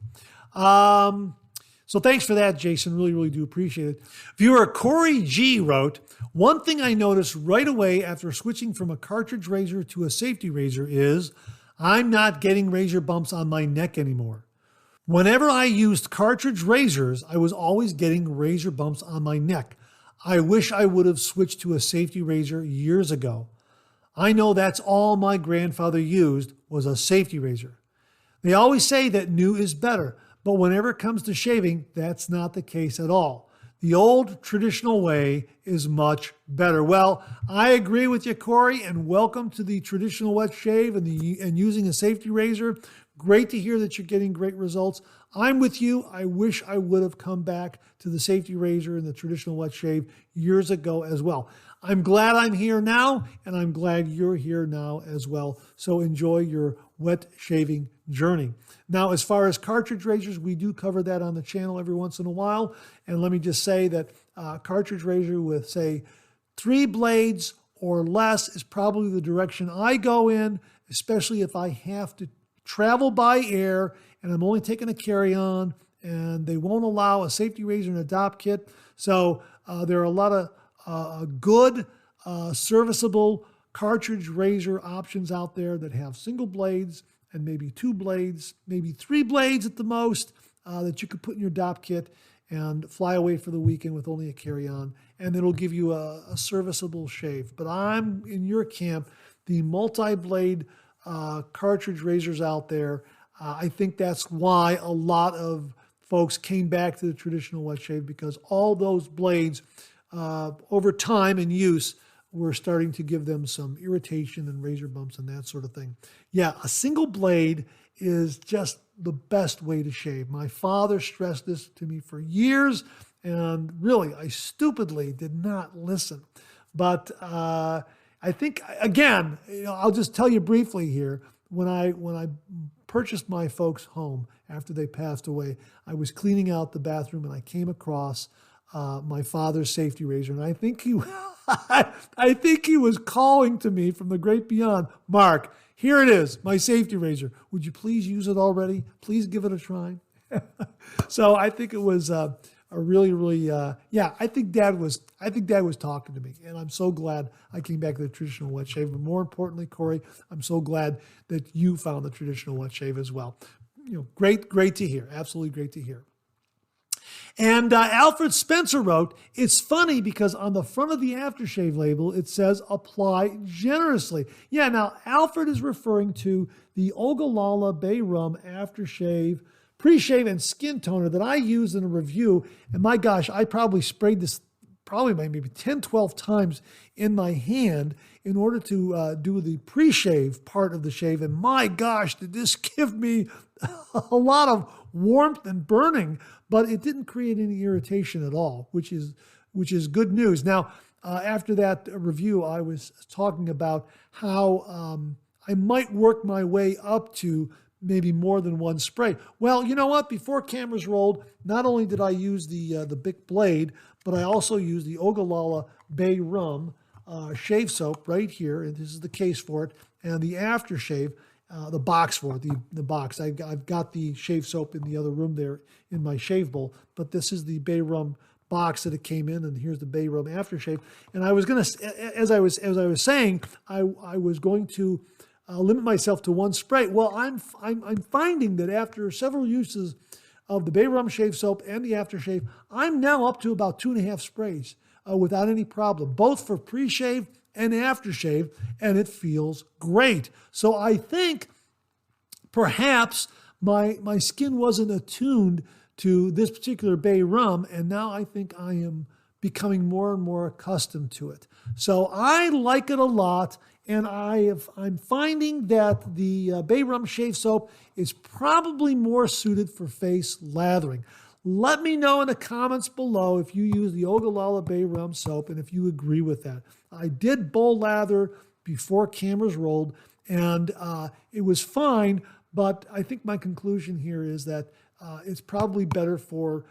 So thanks for that, Jason. Really, really do appreciate it. Viewer Corey G wrote, one thing I noticed right away after switching from a cartridge razor to a safety razor is I'm not getting razor bumps on my neck anymore. Whenever I used cartridge razors, I was always getting razor bumps on my neck. I wish I would have switched to a safety razor years ago. I know that's all my grandfather used was a safety razor. They always say that new is better, but whenever it comes to shaving, that's not the case at all. The old traditional way is much better. Well, I agree with you, Corey, and welcome to the traditional wet shave and using a safety razor. Great to hear that you're getting great results. I'm with you. I wish I would have come back to the safety razor and the traditional wet shave years ago as well. I'm glad I'm here now, and I'm glad you're here now as well. So enjoy your wet shaving journey. Now, as far as cartridge razors, we do cover that on the channel every once in a while. And let me just say that cartridge razor with, say, 3 blades or less is probably the direction I go in, especially if I have to travel by air and I'm only taking a carry-on and they won't allow a safety razor and a DOP kit. So there are a lot of good, serviceable cartridge razor options out there that have single blades and maybe 2 blades, maybe 3 blades at the most that you could put in your DOP kit and fly away for the weekend with only a carry-on, and it'll give you a serviceable shave. But I'm in your camp, the multi-blade cartridge razors out there. I think that's why a lot of folks came back to the traditional wet shave, because all those blades over time and use were starting to give them some irritation and razor bumps and that sort of thing. Yeah, a single blade is just the best way to shave. My father stressed this to me for years, and really, I stupidly did not listen. But I think, again, I'll just tell you briefly here, when I purchased my folks' home after they passed away, I was cleaning out the bathroom and I came across my father's safety razor, and I think he was calling to me from the great beyond, Mark, here it is, my safety razor. Would you please use it already? Please give it a try. So I think it was a really, really, I think Dad was talking to me, and I'm so glad I came back to the traditional wet shave. But more importantly, Corey, I'm so glad that you found the traditional wet shave as well. Great to hear. Absolutely great to hear. And Alfred Spencer wrote, it's funny because on the front of the aftershave label, it says apply generously. Yeah, now Alfred is referring to the Ogallala Bay Rum aftershave, pre-shave and skin toner that I used in a review. And my gosh, I probably sprayed this maybe 10, 12 times in my hand in order to do the pre-shave part of the shave. And my gosh, did this give me a lot of warmth and burning, but it didn't create any irritation at all, which is good news. Now, after that review, I was talking about how I might work my way up to maybe more than one spray. Well, you know what? Before cameras rolled, not only did I use the Bic blade, but I also used the Ogallala Bay Rum shave soap right here, and this is the case for it, and the aftershave, the box for it, the box. I've got the shave soap in the other room there in my shave bowl, but this is the Bay Rum box that it came in, and here's the Bay Rum aftershave. And I was going to, as I was saying, I was going to limit myself to one spray. Well, I'm finding that after several uses of the Bay Rum shave soap and the aftershave, I'm now up to about 2.5 sprays without any problem, both for pre-shave and aftershave, and it feels great. So I think perhaps my skin wasn't attuned to this particular Bay Rum, and now I think I am becoming more and more accustomed to it. So I like it a lot, and I'm finding that the Bay Rum shave soap is probably more suited for face lathering. Let me know in the comments below if you use the Ogallala Bay Rum soap and if you agree with that. I did bowl lather before cameras rolled, And it was fine, but I think my conclusion here is that it's probably better for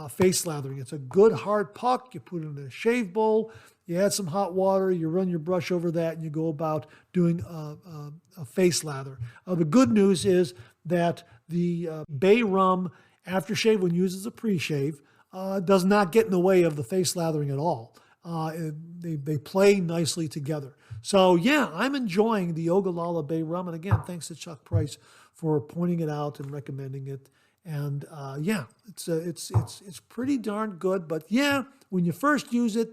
face lathering. It's a good hard puck. You put it in a shave bowl, you add some hot water, you run your brush over that, and you go about doing a face lather. The good news is that the Bay Rum aftershave, when used as a pre-shave, does not get in the way of the face lathering at all. They play nicely together. So yeah, I'm enjoying the Ogallala Bay Rum. And again, thanks to Chuck Price for pointing it out and recommending it. And yeah, it's pretty darn good. But yeah, when you first use it,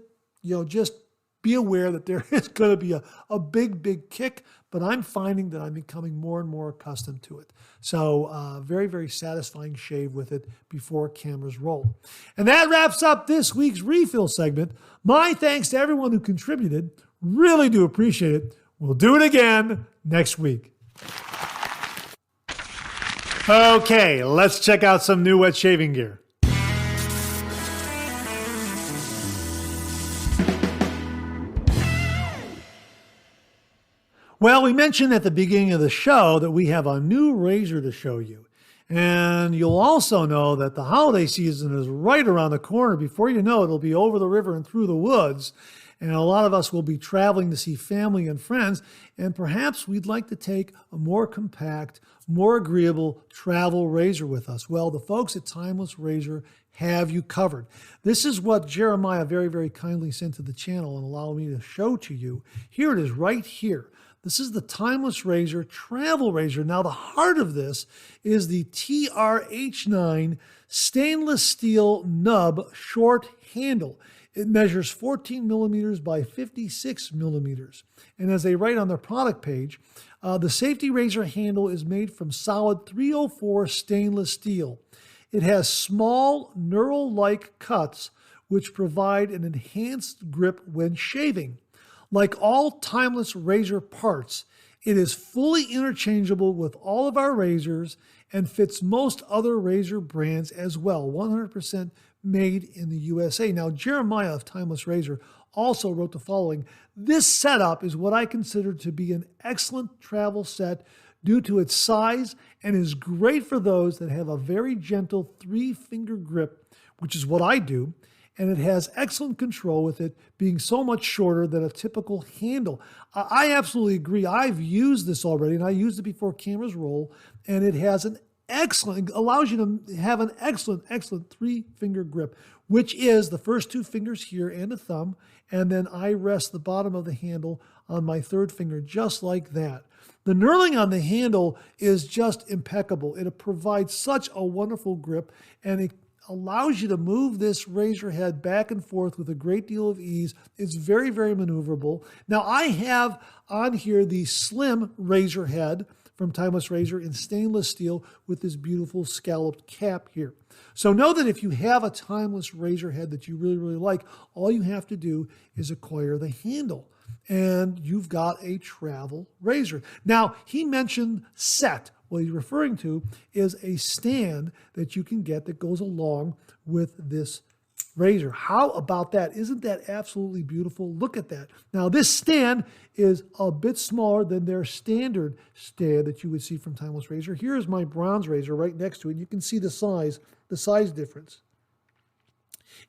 just be aware that there is going to be a big kick. But I'm finding that I'm becoming more and more accustomed to it. So very, very satisfying shave with it before cameras roll. And that wraps up this week's refill segment. My thanks to everyone who contributed. Really do appreciate it. We'll do it again next week. Okay, let's check out some new wet shaving gear. Well, we mentioned at the beginning of the show that we have a new razor to show you. And you'll also know that the holiday season is right around the corner. Before you know it, it'll be over the river and through the woods. And a lot of us will be traveling to see family and friends. And perhaps we'd like to take a more compact, more agreeable travel razor with us. Well, the folks at Timeless Razor have you covered. This is what Jeremiah very, very kindly sent to the channel and allowed me to show to you. Here it is right here. This is the Timeless Razor Travel Razor. Now, the heart of this is the TRH9 stainless steel nub short handle. It measures 14 millimeters by 56 millimeters. And as they write on their product page, the safety razor handle is made from solid 304 stainless steel. It has small knurl-like cuts which provide an enhanced grip when shaving. Like all Timeless Razor parts, it is fully interchangeable with all of our razors and fits most other razor brands as well, 100% made in the USA. Now, Jeremiah of Timeless Razor also wrote the following: "This setup is what I consider to be an excellent travel set due to its size and is great for those that have a very gentle 3-finger grip, which is what I do. And it has excellent control with it being so much shorter than a typical handle." I absolutely agree. I've used this already, and I used it before cameras roll, and it has an excellent, allows you to have an excellent 3-finger grip, which is the first 2 fingers here and a thumb, and then I rest the bottom of the handle on my 3rd finger, just like that. The knurling on the handle is just impeccable. It provides such a wonderful grip, and it allows you to move this razor head back and forth with a great deal of ease. It's very, very maneuverable. Now, I have on here the slim razor head from Timeless Razor in stainless steel with this beautiful scalloped cap here. So know that if you have a Timeless Razor head that you really, really like, all you have to do is acquire the handle, and you've got a travel razor. Now, he mentioned set. What he's referring to is a stand that you can get that goes along with this razor. How about that? Isn't that absolutely beautiful? Look at that. Now, this stand is a bit smaller than their standard stand that you would see from Timeless Razor. Here is my bronze razor right next to it. You can see the size difference.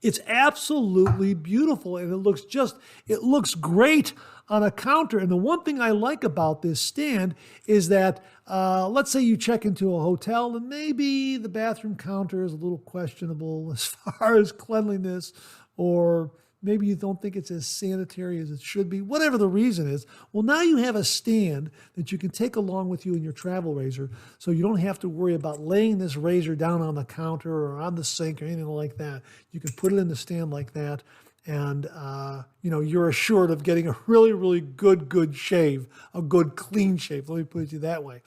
It's absolutely beautiful, and it looks great on a counter. And the one thing I like about this stand is that, let's say you check into a hotel and maybe the bathroom counter is a little questionable as far as cleanliness, or maybe you don't think it's as sanitary as it should be, whatever the reason is. Well, now you have a stand that you can take along with you in your travel razor, so you don't have to worry about laying this razor down on the counter or on the sink or anything like that. You can put it in the stand like that, and you're assured of getting a really, really good shave, a good clean shave. Let me put it to you that way.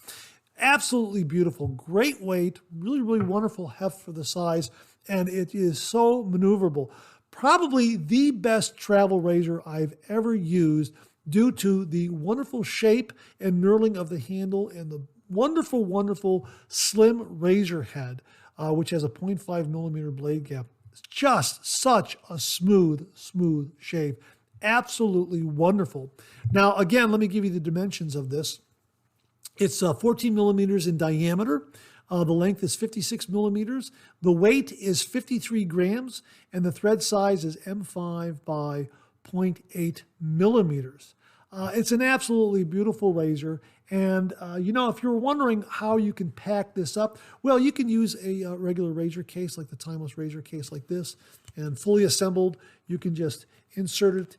Absolutely beautiful, great weight, really, really wonderful heft for the size, and it is so maneuverable. Probably the best travel razor I've ever used due to the wonderful shape and knurling of the handle and the wonderful, wonderful slim razor head, which has a 0.5 millimeter blade gap. It's just such a smooth shave. Absolutely wonderful. Now, again, let me give you the dimensions of this. It's 14 millimeters in diameter. The length is 56 millimeters. The weight is 53 grams, and the thread size is M5 by 0.8 millimeters. It's an absolutely beautiful razor. And, if you're wondering how you can pack this up, well, you can use a regular razor case like the Timeless razor case like this, and fully assembled, you can just insert it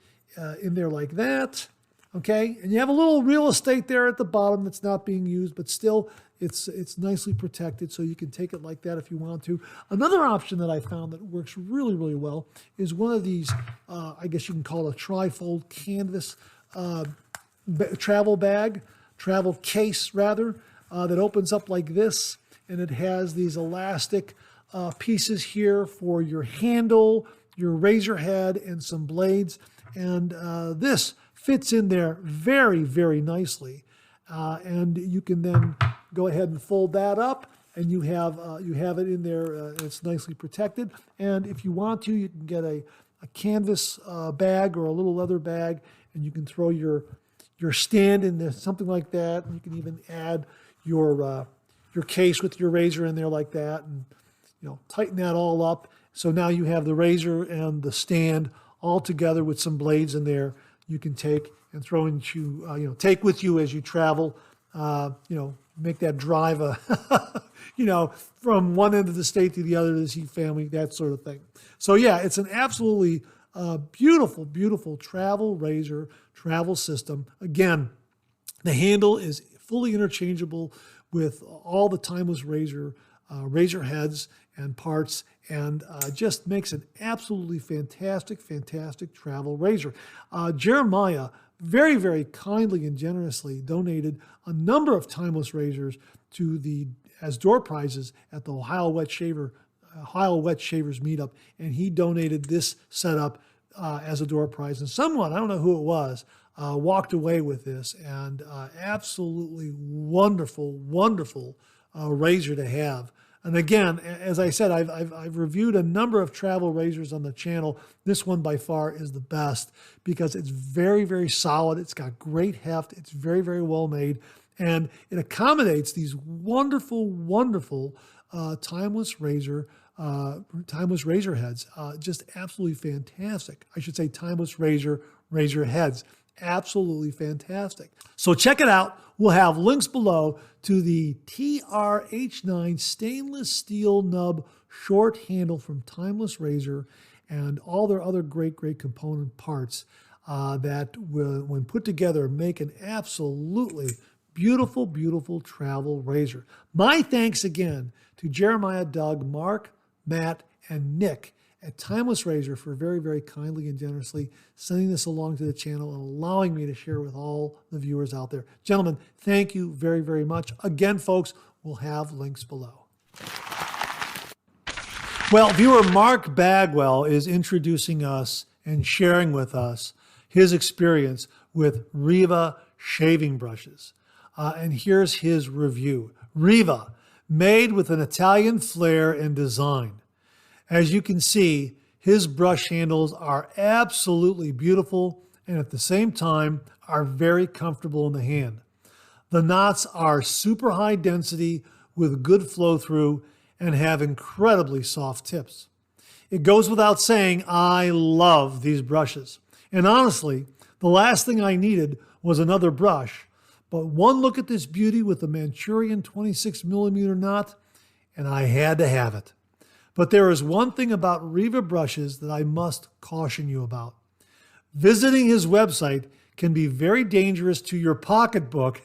in there like that. Okay, and you have a little real estate there at the bottom that's not being used, but still it's nicely protected, so you can take it like that if you want to. Another option that I found that works really, really well is one of these, I guess you can call it a tri-fold canvas travel case rather, that opens up like this, and it has these elastic pieces here for your handle, your razor head, and some blades, and this fits in there very, very nicely. And you can then go ahead and fold that up, and you have it in there. It's nicely protected. And if you want to, you can get a canvas bag or a little leather bag, and you can throw your stand in there, something like that. And you can even add your case with your razor in there like that, and tighten that all up. So now you have the razor and the stand all together with some blades in there. You can take and throw into, take with you as you travel, make that drive, from one end of the state to the other to see family, that sort of thing. So yeah, it's an absolutely beautiful, beautiful travel razor, travel system. Again, the handle is fully interchangeable with all the Timeless razor heads and parts, and just makes an absolutely fantastic, fantastic travel razor. Jeremiah very, very kindly and generously donated a number of Timeless razors as door prizes at the Ohio Wet Shavers meetup, and he donated this setup as a door prize. And someone, I don't know who it was, walked away with this, and absolutely wonderful, wonderful razor to have. And again, as I said, I've reviewed a number of travel razors on the channel. This one by far is the best because it's very, very solid. It's got great heft. It's very, very well made. And it accommodates these wonderful, wonderful Timeless razor heads. Just absolutely fantastic. I should say Timeless razor heads. Absolutely fantastic. So check it out. We'll have links below to the TRH9 stainless steel nub short handle from Timeless Razor and all their other great, great component parts that will, when put together, make an absolutely beautiful, beautiful travel razor. My thanks again to Jeremiah, Doug, Mark, Matt, and Nick at Timeless Razor for very, very kindly and generously sending this along to the channel and allowing me to share with all the viewers out there. Gentlemen, thank you very, very much. Again, folks, we'll have links below. Well, viewer Mark Bagwell is introducing us and sharing with us his experience with Riva shaving brushes. And here's his review. Riva, made with an Italian flair and design. As you can see, his brush handles are absolutely beautiful and at the same time are very comfortable in the hand. The knots are super high density with good flow through and have incredibly soft tips. It goes without saying, I love these brushes. And honestly, the last thing I needed was another brush, but one look at this beauty with the Manchurian 26mm knot, and I had to have it. But there is one thing about Riva brushes that I must caution you about. Visiting his website can be very dangerous to your pocketbook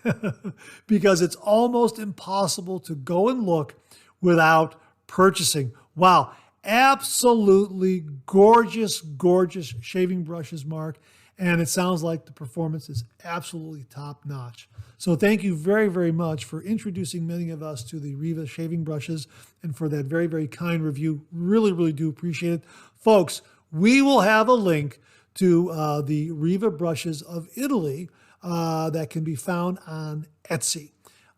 because it's almost impossible to go and look without purchasing. Wow, absolutely gorgeous, gorgeous shaving brushes, Mark. And it sounds like the performance is absolutely top notch. So thank you very, very much for introducing many of us to the Riva shaving brushes and for that very, very kind review. Really, really do appreciate it. Folks, we will have a link to the Riva brushes of Italy that can be found on Etsy.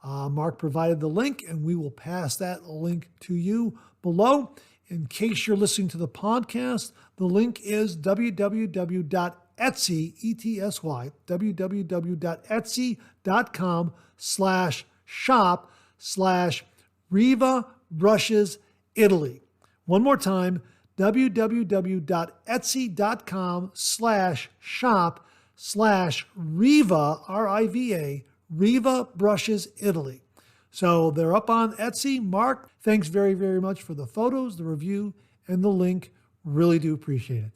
Mark provided the link, and we will pass that link to you below. In case you're listening to the podcast, the link is www.etsy.com Etsy, E-T-S-Y, www.etsy.com/shop/Riva Brushes Italy. One more time, www.etsy.com/shop/Riva, R-I-V-A, Riva Brushes Italy. So they're up on Etsy. Mark, thanks very, very much for the photos, the review, and the link. Really do appreciate it.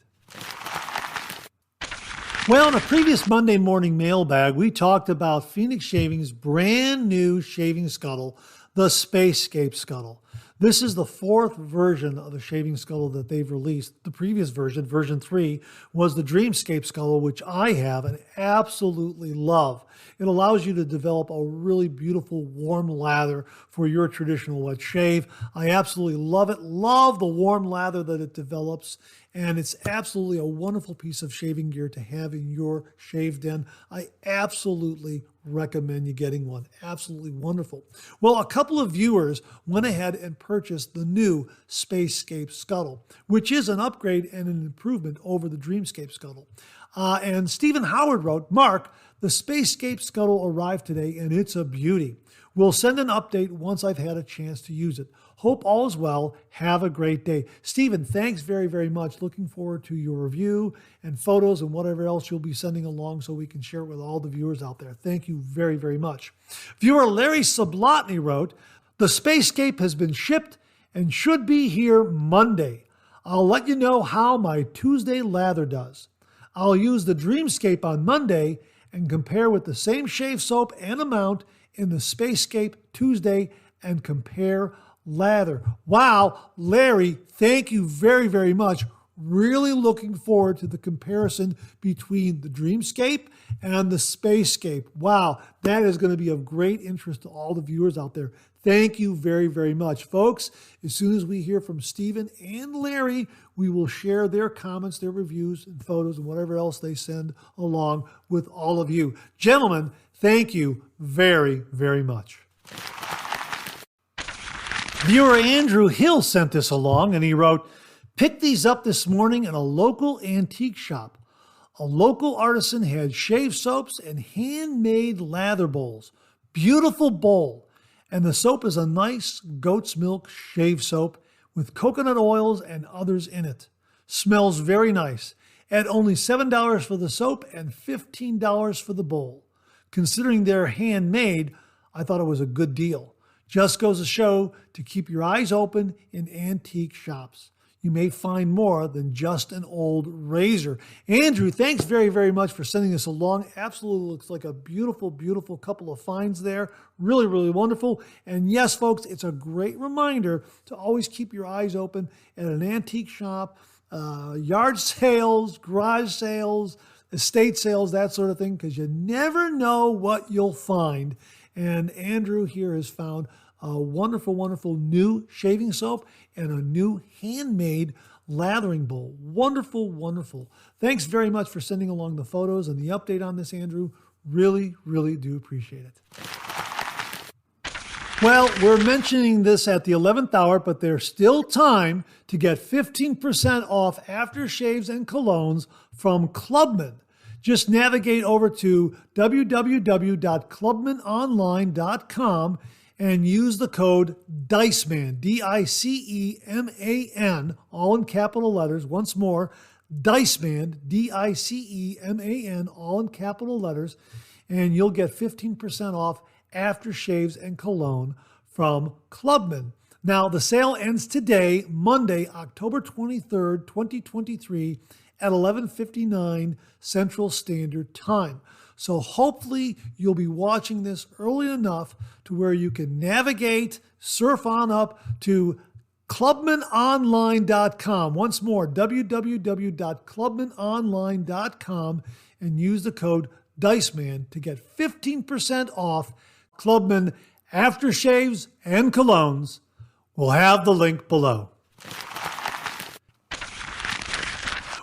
Well, in a previous Monday morning mailbag, we talked about Phoenix Shaving's brand new shaving scuttle, the Spacescape Scuttle. This is the fourth version of the shaving scuttle that they've released. The previous version, version 3, was the Dreamscape Scuttle, which I have and absolutely love. It allows you to develop a really beautiful warm lather for your traditional wet shave. I absolutely love it. Love the warm lather that it develops. And it's absolutely a wonderful piece of shaving gear to have in your shave den. I absolutely recommend you getting one. Absolutely wonderful. Well, a couple of viewers went ahead and purchased the new Spacescape Scuttle, which is an upgrade and an improvement over the Dreamscape Scuttle. And Stephen Howard wrote, Mark, the Spacescape Scuttle arrived today and it's a beauty. We'll send an update once I've had a chance to use it. Hope all is well. Have a great day. Stephen, thanks very, very much. Looking forward to your review and photos and whatever else you'll be sending along so we can share it with all the viewers out there. Thank you very, very much. Viewer Larry Sablotny wrote, the Spacescape has been shipped and should be here Monday. I'll let you know how my Tuesday lather does. I'll use the Dreamscape on Monday and compare with the same shave soap and amount in the Spacescape Tuesday and compare lather. Wow, Larry, thank you very, very much. Really looking forward to the comparison between the Dreamscape and the Spacescape. Wow, that is going to be of great interest to all the viewers out there. Thank you very, very much. Folks, as soon as we hear from Stephen and Larry, we will share their comments, their reviews, and photos, and whatever else they send along with all of you. Gentlemen, thank you very, very much. Viewer Andrew Hill sent this along, and he wrote, picked these up this morning in a local antique shop. A local artisan had shave soaps and handmade lather bowls. Beautiful bowl. And the soap is a nice goat's milk shave soap with coconut oils and others in it. Smells very nice. At only $7 for the soap and $15 for the bowl. Considering they're handmade, I thought it was a good deal. Just goes to show to keep your eyes open in antique shops. You may find more than just an old razor. Andrew, thanks very, very much for sending this along. Absolutely looks like a beautiful, beautiful couple of finds there. Really, really wonderful. And yes, folks, it's a great reminder to always keep your eyes open at an antique shop, yard sales, garage sales, estate sales, that sort of thing, because you never know what you'll find. And Andrew here has found a wonderful, wonderful new shaving soap and a new handmade lathering bowl. Wonderful, wonderful. Thanks very much for sending along the photos and the update on this, Andrew. Really, really do appreciate it. Well, we're mentioning this at the 11th hour, but there's still time to get 15% off aftershaves and colognes from Clubman. Just navigate over to www.clubmanonline.com and use the code DICEMAN, D-I-C-E-M-A-N, all in capital letters. Once more, DICEMAN, D-I-C-E-M-A-N, all in capital letters, and you'll get 15% off aftershaves and cologne from Clubman. Now, the sale ends today, Monday, October 23rd, 2023, at 11:59 Central Standard Time. So hopefully you'll be watching this early enough to where you can navigate, surf on up to clubmanonline.com. Once more, www.clubmanonline.com, and use the code DICEMAN to get 15% off Clubman aftershaves and colognes. We'll have the link below.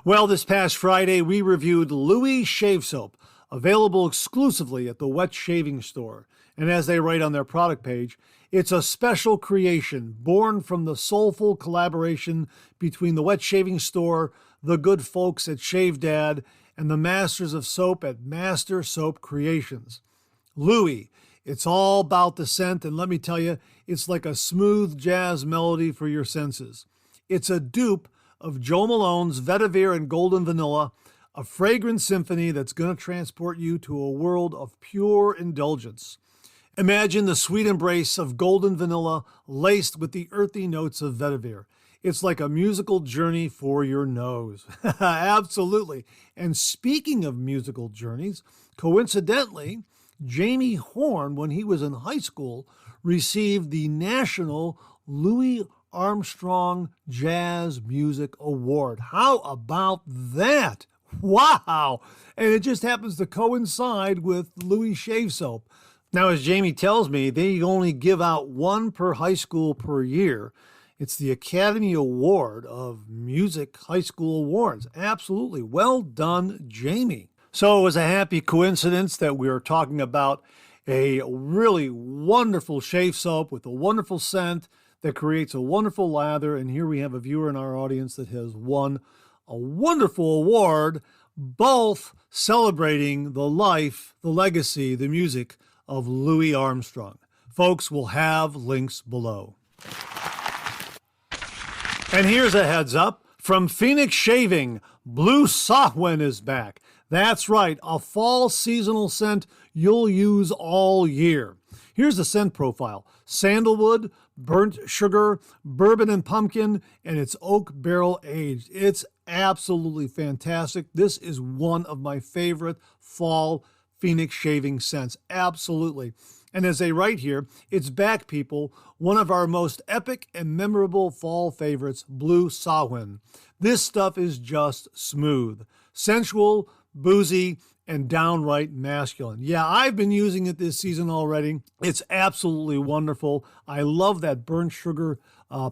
Well, this past Friday, we reviewed Louie Shave Soap, available exclusively at the Wet Shaving Store. And as they write on their product page, it's a special creation born from the soulful collaboration between the Wet Shaving Store, the good folks at Shave Dad, and the masters of soap at Master Soap Creations. Louie, it's all about the scent, and let me tell you, it's like a smooth jazz melody for your senses. It's a dupe of Joe Malone's Vetiver and Golden Vanilla, a fragrant symphony that's going to transport you to a world of pure indulgence. Imagine the sweet embrace of Golden Vanilla laced with the earthy notes of Vetiver. It's like a musical journey for your nose. Absolutely. And speaking of musical journeys, coincidentally, Jamie Horn, when he was in high school, received the National Louis Armstrong Jazz Music Award. How about that? Wow! And it just happens to coincide with Louis Shave Soap. Now, as Jamie tells me, they only give out one per high school per year. It's the Academy Award of Music High School Awards. Absolutely. Well done, Jamie. So it was a happy coincidence that we are talking about a really wonderful shave soap with a wonderful scent that creates a wonderful lather. And here we have a viewer in our audience that has won a wonderful award, both celebrating the life, the legacy, the music of Louis Armstrong. Folks, we'll have links below. And here's a heads up from Phoenix Shaving. Blue Samhain is back. That's right, a fall seasonal scent you'll use all year. Here's the scent profile: sandalwood, burnt sugar, bourbon and pumpkin, and it's oak barrel aged. It's absolutely fantastic. This is one of my favorite fall Phoenix Shaving scents. Absolutely. And as they write here, it's back, people. One of our most epic and memorable fall favorites, Blue Samhain. This stuff is just smooth, sensual, boozy, and downright masculine. Yeah, I've been using it this season already. It's absolutely wonderful. I love that burnt sugar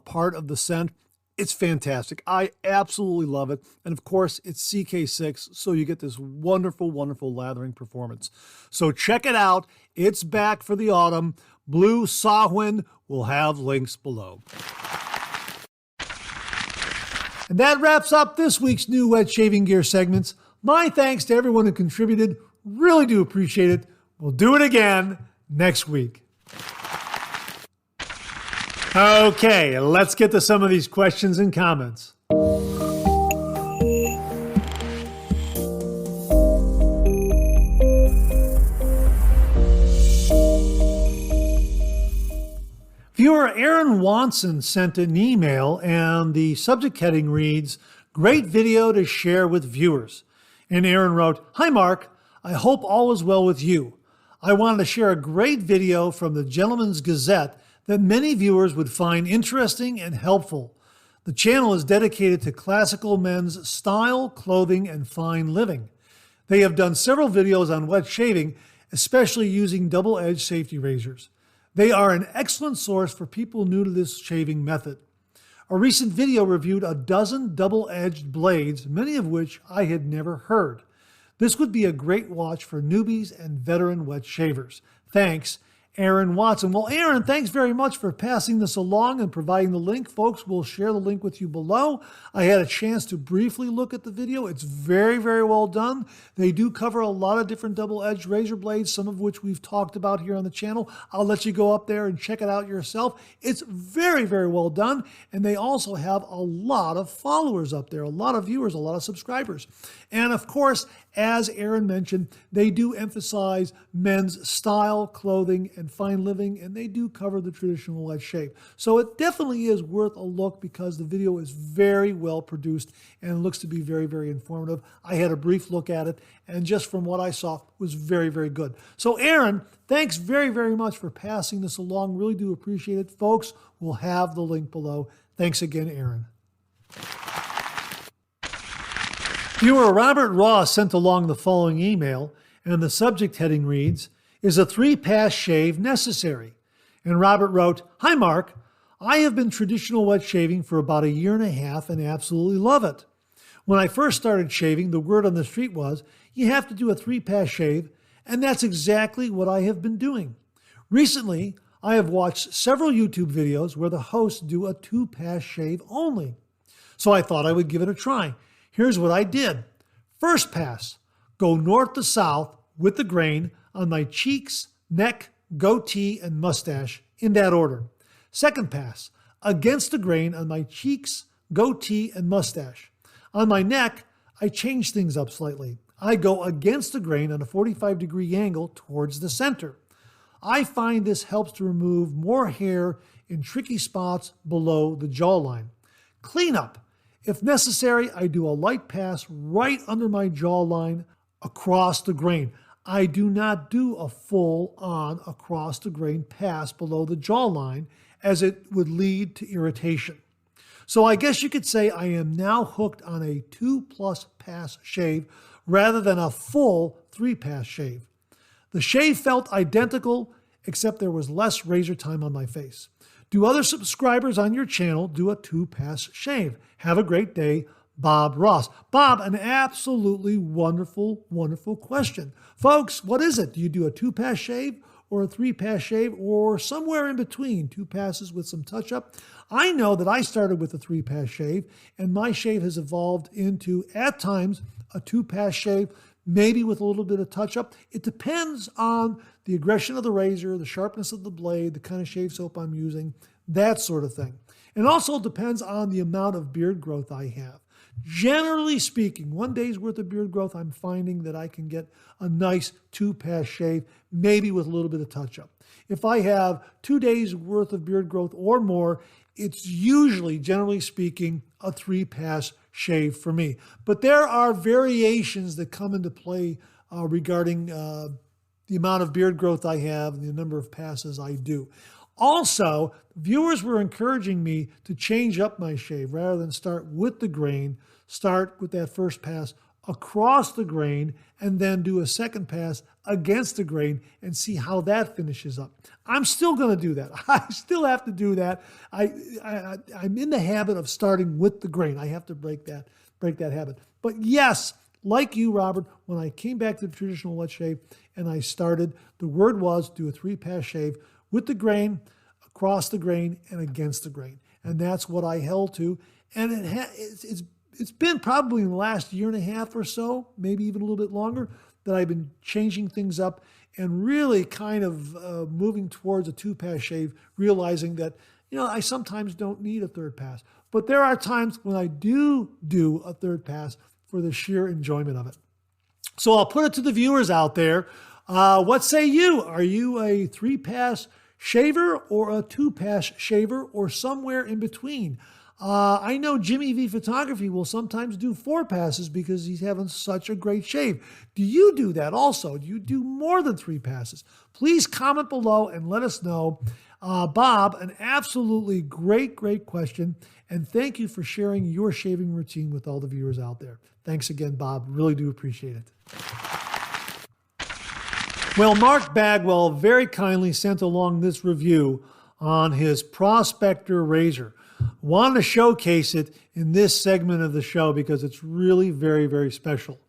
part of the scent. It's fantastic. I absolutely love it. And of course, it's CK6, so you get this wonderful, wonderful lathering performance. So check it out. It's back for the autumn. Blue Samhain. We'll have links below. And that wraps up this week's new wet shaving gear segments. My thanks to everyone who contributed. Really do appreciate it. We'll do it again next week. Okay, let's get to some of these questions and comments. Viewer Aaron Watson sent an email, and the subject heading reads, "Great video to share with viewers." And Aaron wrote, "Hi Mark, I hope all is well with you. I wanted to share a great video from the Gentleman's Gazette that many viewers would find interesting and helpful. The channel is dedicated to classical men's style, clothing, and fine living. They have done several videos on wet shaving, especially using double-edged safety razors. They are an excellent source for people new to this shaving method. A recent video reviewed a dozen double-edged blades, many of which I had never heard. This would be a great watch for newbies and veteran wet shavers. Thanks, Aaron Watson." Well, Aaron, thanks very much for passing this along and providing the link. Folks, we'll share the link with you below. I had a chance to briefly look at the video. It's very, very well done. They do cover a lot of different double-edged razor blades, some of which we've talked about here on the channel. I'll let you go up there and check it out yourself. It's very, very well done. And they also have a lot of followers up there, a lot of viewers, a lot of subscribers. And of course, as Aaron mentioned, they do emphasize men's style, clothing, and fine living, and they do cover the traditional wet shave. So it definitely is worth a look because the video is very well produced and looks to be very, very informative. I had a brief look at it, and just from what I saw, was very, very good. So Aaron, thanks very, very much for passing this along. Really do appreciate it. Folks, we'll have the link below. Thanks again, Aaron. Viewer Robert Ross sent along the following email, and the subject heading reads, "Is a 3-pass shave necessary?" And Robert wrote, "Hi Mark, I have been traditional wet shaving for about 1.5 years and absolutely love it. When I first started shaving, the word on the street was, you have to do a 3-pass shave, and that's exactly what I have been doing. Recently, I have watched several YouTube videos where the hosts do a 2-pass shave only. So I thought I would give it a try. Here's what I did. First pass, go north to south with the grain on my cheeks, neck, goatee, and mustache in that order. Second pass, against the grain on my cheeks, goatee, and mustache. On my neck, I change things up slightly. I go against the grain on a 45-degree angle towards the center. I find this helps to remove more hair in tricky spots below the jawline. Cleanup. If necessary, I do a light pass right under my jawline across the grain. I do not do a full-on across the grain pass below the jawline, as it would lead to irritation. So I guess you could say I am now hooked on a 2+ pass shave rather than a full 3-pass shave. The shave felt identical, except there was less razor time on my face. Do other subscribers on your channel do a 2-pass shave? Have a great day, Bob Ross. Bob, an absolutely wonderful, wonderful question. Folks, what is it? Do you do a 2-pass shave or a 3-pass shave or somewhere in between, 2 passes with some touch-up? I know that I started with a 3-pass shave, and my shave has evolved into, at times, a 2-pass shave, maybe with a little bit of touch-up. It depends on the aggression of the razor, the sharpness of the blade, the kind of shave soap I'm using, that sort of thing. And also depends on the amount of beard growth I have. Generally speaking, 1 day's worth of beard growth, I'm finding that I can get a nice 2-pass shave, maybe with a little bit of touch-up. If I have 2 days worth of beard growth or more, it's usually, generally speaking, a 3-pass shave for me. But there are variations that come into play regarding the amount of beard growth I have and the number of passes I do. Also, viewers were encouraging me to change up my shave rather than start with the grain, start with that first pass across the grain, and then do a second pass against the grain and see how that finishes up. I'm still going to do that. I still have to do that. I'm in the habit of starting with the grain. I have to break that habit. But yes, like you, Robert, when I came back to the traditional wet shave and I started, the word was do a 3-pass shave with the grain, across the grain, and against the grain. And that's what I held to. And it's been probably in the last year and a half or so, maybe even a little bit longer, that I've been changing things up and really kind of moving towards a 2-pass shave, realizing that, I sometimes don't need a 3rd pass. But there are times when I do a 3rd pass for the sheer enjoyment of it. So I'll put it to the viewers out there. What say you? Are you a 3-pass shaver or a 2-pass shaver or somewhere in between? I know Jimmy V Photography will sometimes do 4 passes because he's having such a great shave. Do you do that also? Do you do more than 3 passes? Please comment below and let us know. Bob, an absolutely great question. And thank you for sharing your shaving routine with all the viewers out there. Thanks again, Bob. Really do appreciate it. Well, Mark Bagwell very kindly sent along this review on his Prospector razor. Wanted to showcase it in this segment of the show because it's really very, very special.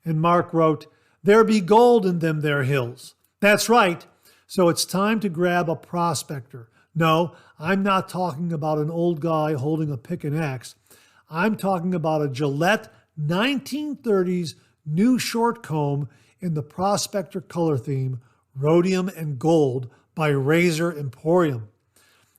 And Mark wrote, "There be gold in them there hills." That's right. So it's time to grab a Prospector. No, I'm not talking about an old guy holding a pick and axe. I'm talking about a Gillette 1930s new short comb in the Prospector color theme, rhodium and gold, by Razor Emporium.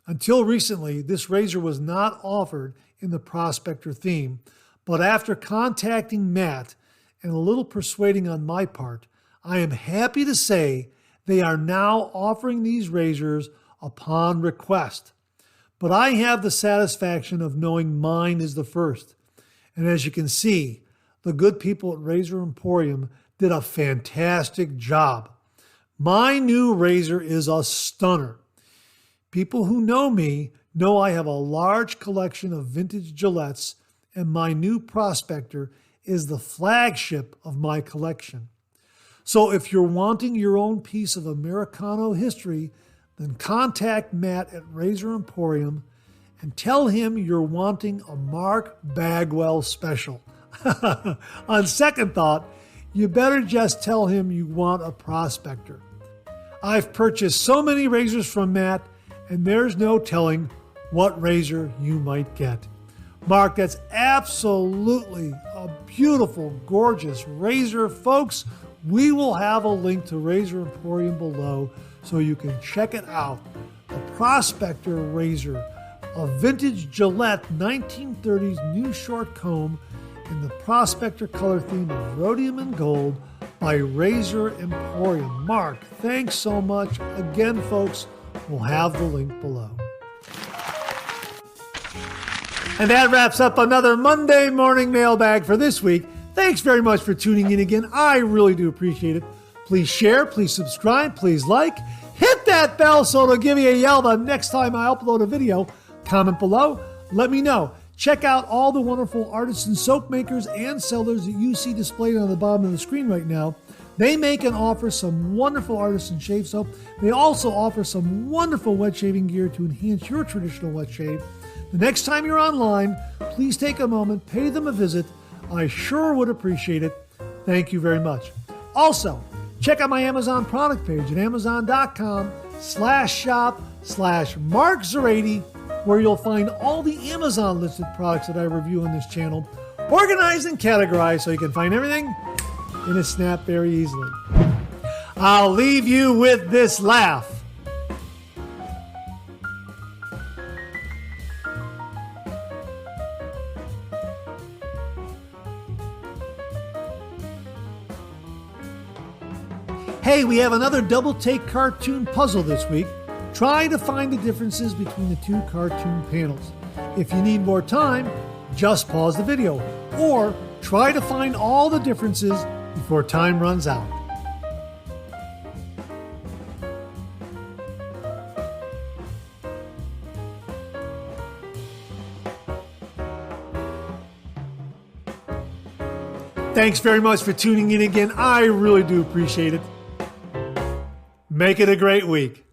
Until recently, this razor was not offered in the Prospector theme, but after contacting Matt and a little persuading on my part, I am happy to say they are now offering these razors upon request. But I have the satisfaction of knowing mine is the first. And as you can see, the good people at Razor Emporium did a fantastic job. My new razor is a stunner. People who know me know I have a large collection of vintage Gillettes, and my new Prospector is the flagship of my collection. So if you're wanting your own piece of Americano history, then contact Matt at Razor Emporium and tell him you're wanting a Mark Bagwell special. On second thought, you better just tell him you want a Prospector. I've purchased so many razors from Matt, and there's no telling what razor you might get. Mark, that's absolutely a beautiful, gorgeous razor. Folks, we will have a link to Razor Emporium below so you can check it out. The Prospector razor, a vintage Gillette 1930s new short comb in the Prospector color theme of rhodium and gold by Razor Emporium. Mark, thanks so much. Again, folks, we'll have the link below. And that wraps up another Monday morning mailbag for this week. Thanks very much for tuning in again. I really do appreciate it. Please share, please subscribe, please like. Hit that bell so it'll give you a yell the next time I upload a video. Comment below. Let me know. Check out all the wonderful artisan soap makers and sellers that you see displayed on the bottom of the screen right now. They make and offer some wonderful artisan shave soap. They also offer some wonderful wet shaving gear to enhance your traditional wet shave. The next time you're online, please take a moment, pay them a visit. I sure would appreciate it. Thank you very much. Also, check out my Amazon product page at amazon.com/shop/MarkZerati, where you'll find all the Amazon listed products that I review on this channel, organized and categorized so you can find everything in a snap very easily. I'll leave you with this laugh. Hey, we have another double take cartoon puzzle this week. Try to find the differences between the two cartoon panels. If you need more time, just pause the video, or try to find all the differences before time runs out. Thanks very much for tuning in again. I really do appreciate it. Make it a great week.